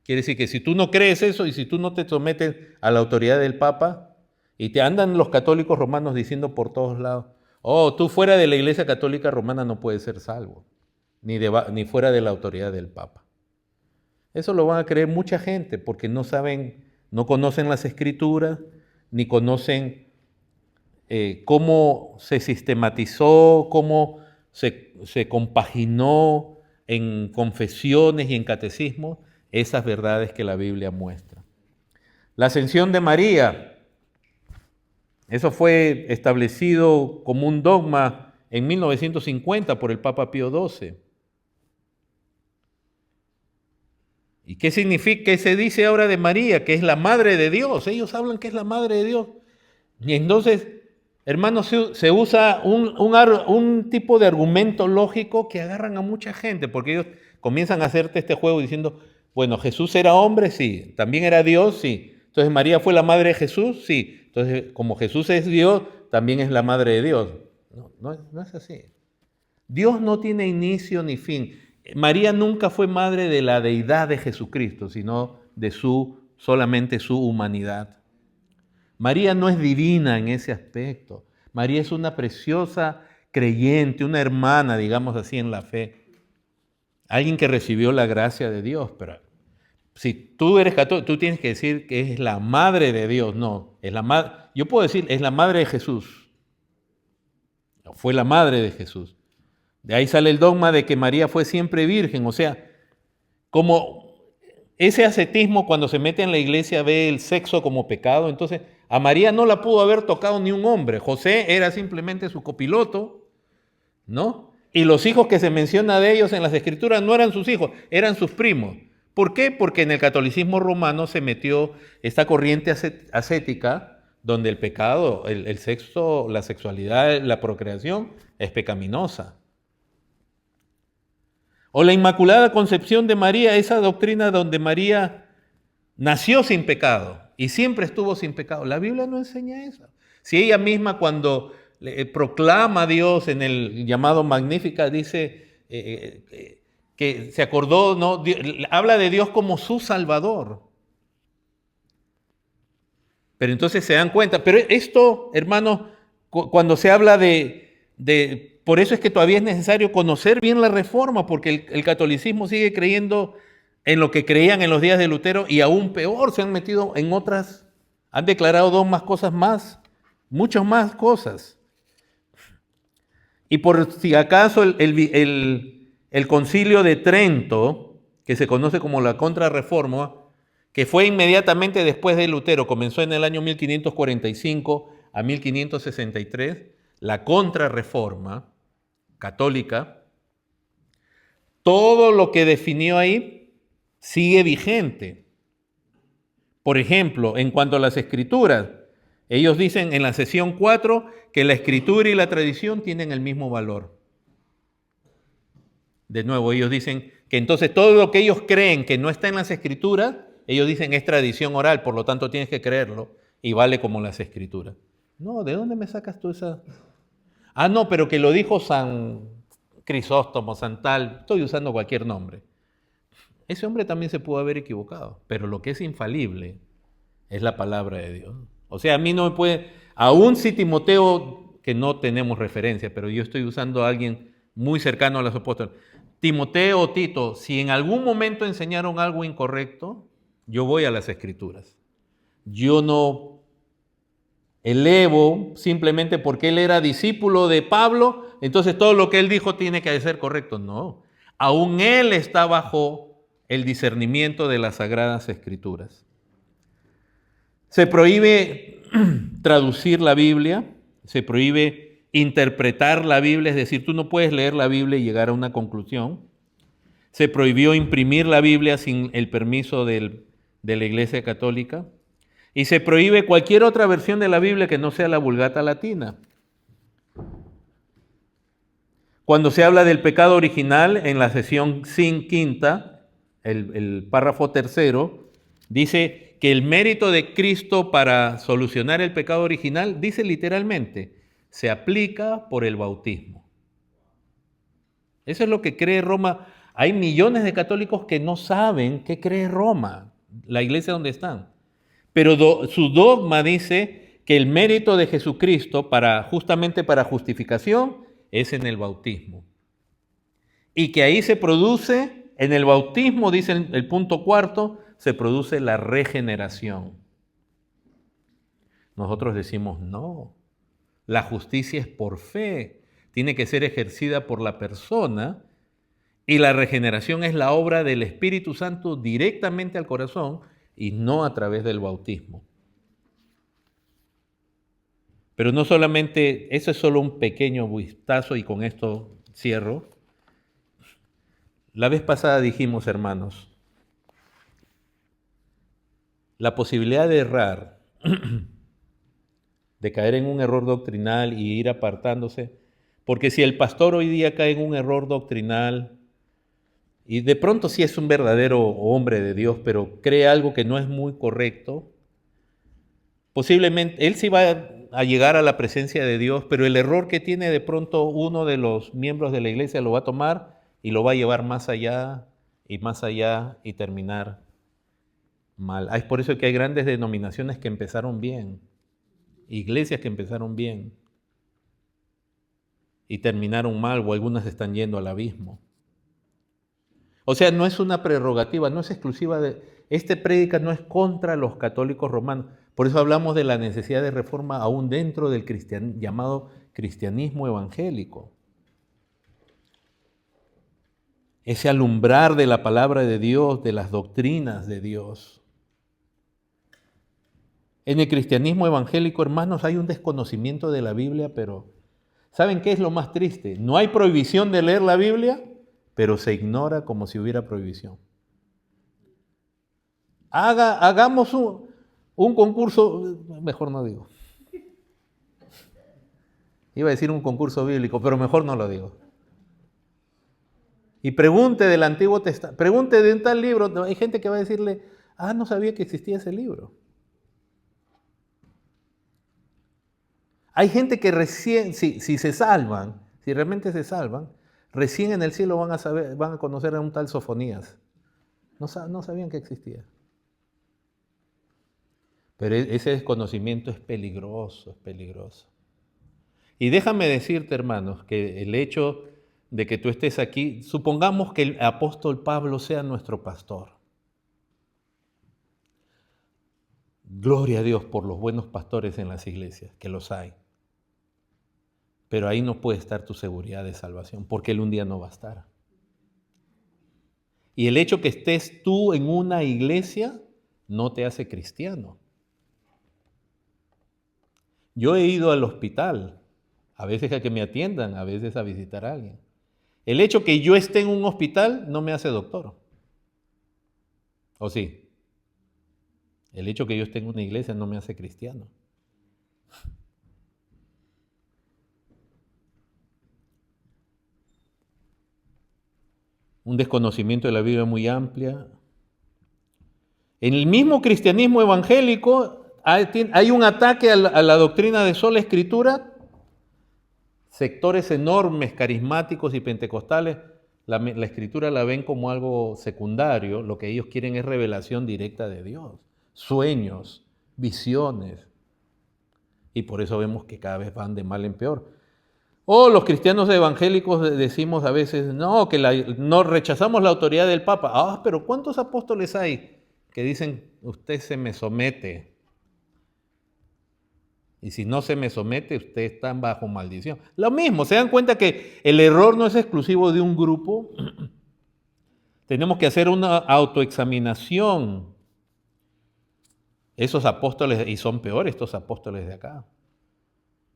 Quiere decir que si tú no crees eso y si tú no te sometes a la autoridad del Papa, y te andan los católicos romanos diciendo por todos lados, oh, tú fuera de la Iglesia Católica Romana no puedes ser salvo, ni fuera de la autoridad del Papa. Eso lo van a creer mucha gente porque no saben, no conocen las Escrituras, ni conocen cómo se sistematizó, cómo se compaginó en confesiones y en catecismos esas verdades que la Biblia muestra. La ascensión de María, eso fue establecido como un dogma en 1950 por el Papa Pío XII. ¿Y qué significa? ¿Qué se dice ahora de María? Que es la Madre de Dios. Ellos hablan que es la Madre de Dios. Y entonces, hermanos, se usa un tipo de argumento lógico que agarran a mucha gente, porque ellos comienzan a hacerte este juego diciendo, bueno, Jesús era hombre, sí. También era Dios, sí. Entonces, ¿María fue la Madre de Jesús? Sí. Entonces, como Jesús es Dios, también es la Madre de Dios. No es así. Dios no tiene inicio ni fin. María nunca fue madre de la deidad de Jesucristo, sino de solamente su humanidad. María no es divina en ese aspecto. María es una preciosa creyente, una hermana, digamos así, en la fe. Alguien que recibió la gracia de Dios, Si tú eres católico, tú tienes que decir que es la madre de Dios. No, es la madre. Yo puedo decir, es la madre de Jesús. Fue la madre de Jesús. De ahí sale el dogma de que María fue siempre virgen. O sea, como ese ascetismo cuando se mete en la iglesia ve el sexo como pecado, entonces a María no la pudo haber tocado ni un hombre. José era simplemente su copiloto, ¿no? Y los hijos que se menciona de ellos en las escrituras no eran sus hijos, eran sus primos. ¿Por qué? Porque en el catolicismo romano se metió esta corriente ascética donde el pecado, el sexo, la sexualidad, la procreación es pecaminosa. O la Inmaculada Concepción de María, esa doctrina donde María nació sin pecado y siempre estuvo sin pecado. La Biblia no enseña eso. Si ella misma cuando proclama a Dios en el llamado Magnífica dice que se acordó, ¿no? Habla de Dios como su Salvador. Pero entonces se dan cuenta. Pero esto, hermanos, cuando se habla por eso es que todavía es necesario conocer bien la Reforma, porque el catolicismo sigue creyendo en lo que creían en los días de Lutero y aún peor, se han metido en otras, han declarado cosas más, muchas más cosas. Y por si acaso el Concilio de Trento, que se conoce como la Contrarreforma, que fue inmediatamente después de Lutero, comenzó en el año 1545 a 1563, la Contrarreforma católica, todo lo que definió ahí sigue vigente. Por ejemplo, en cuanto a las escrituras, ellos dicen en la sesión 4 que la escritura y la tradición tienen el mismo valor. De nuevo, ellos dicen que entonces todo lo que ellos creen que no está en las escrituras, ellos dicen es tradición oral, por lo tanto tienes que creerlo y vale como las escrituras. No, ¿de dónde me sacas tú esa? Ah, no, pero que lo dijo San Crisóstomo, San tal, estoy usando cualquier nombre. Ese hombre también se pudo haber equivocado, pero lo que es infalible es la palabra de Dios. O sea, a mí no me puede, aún si Timoteo, que no tenemos referencia, pero yo estoy usando a alguien muy cercano a los apóstoles, Timoteo o Tito, si en algún momento enseñaron algo incorrecto, yo voy a las escrituras. Yo no elevo simplemente porque él era discípulo de Pablo, entonces todo lo que él dijo tiene que ser correcto. No, aún él está bajo el discernimiento de las Sagradas Escrituras. Se prohíbe traducir la Biblia, se prohíbe interpretar la Biblia, es decir, tú no puedes leer la Biblia y llegar a una conclusión. Se prohibió imprimir la Biblia sin el permiso de la Iglesia Católica. Y se prohíbe cualquier otra versión de la Biblia que no sea la Vulgata Latina. Cuando se habla del pecado original, en la sesión quinta, el párrafo tercero, dice que el mérito de Cristo para solucionar el pecado original, dice literalmente, se aplica por el bautismo. Eso es lo que cree Roma. Hay millones de católicos que no saben qué cree Roma, la iglesia donde están. Pero su dogma dice que el mérito de Jesucristo justamente para justificación es en el bautismo. Y que ahí se produce, en el bautismo, dice el punto cuarto, se produce la regeneración. Nosotros decimos no, la justicia es por fe, tiene que ser ejercida por la persona y la regeneración es la obra del Espíritu Santo directamente al corazón y no a través del bautismo. Pero no solamente, eso es solo un pequeño vistazo y con esto cierro. La vez pasada dijimos, hermanos, la posibilidad de errar, de caer en un error doctrinal y ir apartándose, porque si el pastor hoy día cae en un error doctrinal y de pronto sí es un verdadero hombre de Dios, pero cree algo que no es muy correcto, posiblemente él sí va a llegar a la presencia de Dios, pero el error que tiene de pronto uno de los miembros de la iglesia lo va a tomar y lo va a llevar más allá y terminar mal. Es por eso que hay grandes denominaciones que empezaron bien, iglesias que empezaron bien y terminaron mal, o algunas están yendo al abismo. O sea, no es una prerrogativa, no es exclusiva de... Este prédica no es contra los católicos romanos. Por eso hablamos de la necesidad de reforma aún dentro del llamado cristianismo evangélico. Ese alumbrar de la palabra de Dios, de las doctrinas de Dios. En el cristianismo evangélico, hermanos, hay un desconocimiento de la Biblia, pero ¿saben qué es lo más triste? No hay prohibición de leer la Biblia, pero se ignora como si hubiera prohibición. Hagamos un concurso, mejor no digo. Iba a decir un concurso bíblico, pero mejor no lo digo. Y pregunte del Antiguo Testamento, pregunte de un tal libro, hay gente que va a decirle, no sabía que existía ese libro. Hay gente que recién, si se salvan, si realmente se salvan, recién en el cielo van a conocer a un tal Sofonías. No sabían que existía. Pero ese desconocimiento es peligroso, es peligroso. Y déjame decirte, hermanos, que el hecho de que tú estés aquí, supongamos que el apóstol Pablo sea nuestro pastor. Gloria a Dios por los buenos pastores en las iglesias, que los hay. Pero ahí no puede estar tu seguridad de salvación, porque él un día no va a estar. Y el hecho que estés tú en una iglesia no te hace cristiano. Yo he ido al hospital, a veces a que me atiendan, a veces a visitar a alguien. El hecho que yo esté en un hospital no me hace doctor. ¿O sí? El hecho que yo esté en una iglesia no me hace cristiano. Un desconocimiento de la Biblia muy amplia. En el mismo cristianismo evangélico hay un ataque a la doctrina de sola escritura. Sectores enormes, carismáticos y pentecostales, la escritura la ven como algo secundario. Lo que ellos quieren es revelación directa de Dios, sueños, visiones. Y por eso vemos que cada vez van de mal en peor. Los evangélicos decimos a veces, no, no rechazamos la autoridad del Papa. Pero ¿cuántos apóstoles hay que dicen, usted se me somete? Y si no se me somete, usted está bajo maldición. Lo mismo, ¿se dan cuenta que el error no es exclusivo de un grupo? Tenemos que hacer una autoexaminación. Esos apóstoles, y son peores estos apóstoles de acá.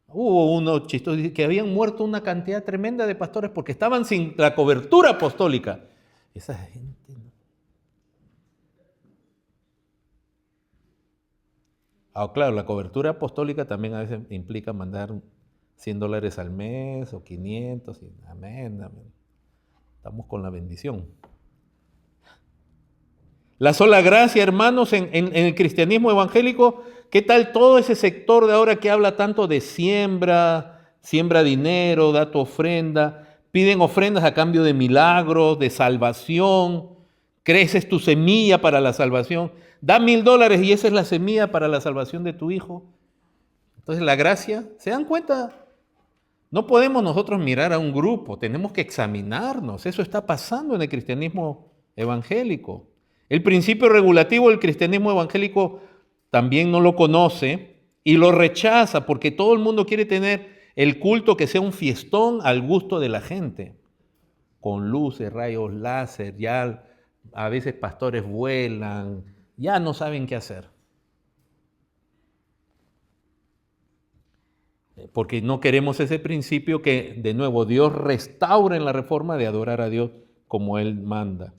Hubo unos chistosos que habían muerto una cantidad tremenda de pastores porque estaban sin la cobertura apostólica. Esa gente... claro, la cobertura apostólica también a veces implica mandar $100 al mes o 500. Amén. Estamos con la bendición. La sola gracia, hermanos, en el cristianismo evangélico, ¿qué tal todo ese sector de ahora que habla tanto de siembra dinero, da tu ofrenda, piden ofrendas a cambio de milagros, de salvación, creces tu semilla para la salvación, da $1,000 y esa es la semilla para la salvación de tu hijo? Entonces la gracia, ¿se dan cuenta? No podemos nosotros mirar a un grupo, tenemos que examinarnos. Eso está pasando en el cristianismo evangélico. El principio regulativo del cristianismo evangélico también no lo conoce y lo rechaza porque todo el mundo quiere tener el culto que sea un fiestón al gusto de la gente, con luces, rayos láser, ya a veces pastores vuelan, ya no saben qué hacer. Porque no queremos ese principio que, de nuevo, Dios restaure en la reforma de adorar a Dios como Él manda.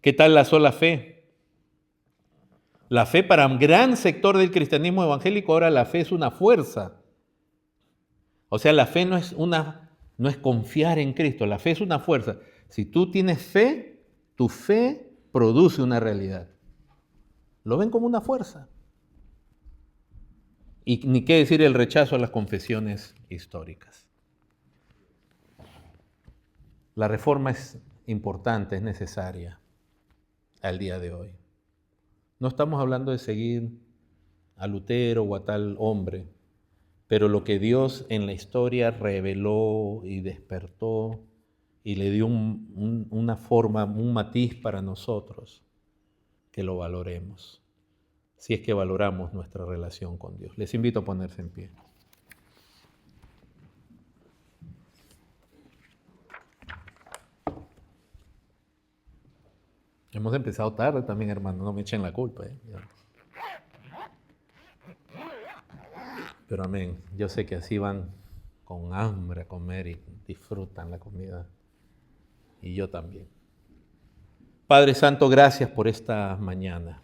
¿Qué tal la sola fe? La fe para un gran sector del cristianismo evangélico, ahora la fe es una fuerza. O sea, la fe no es confiar en Cristo, la fe es una fuerza. Si tú tienes fe, tu fe produce una realidad. Lo ven como una fuerza. Y ni qué decir el rechazo a las confesiones históricas. La reforma es importante, es necesaria al día de hoy. No estamos hablando de seguir a Lutero o a tal hombre, pero lo que Dios en la historia reveló y despertó y le dio una forma, un matiz para nosotros, que lo valoremos, si es que valoramos nuestra relación con Dios. Les invito a ponerse en pie. Hemos empezado tarde también, hermano, no me echen la culpa. Pero amén, yo sé que así van con hambre a comer y disfrutan la comida. Y yo también. Padre Santo, gracias por esta mañana.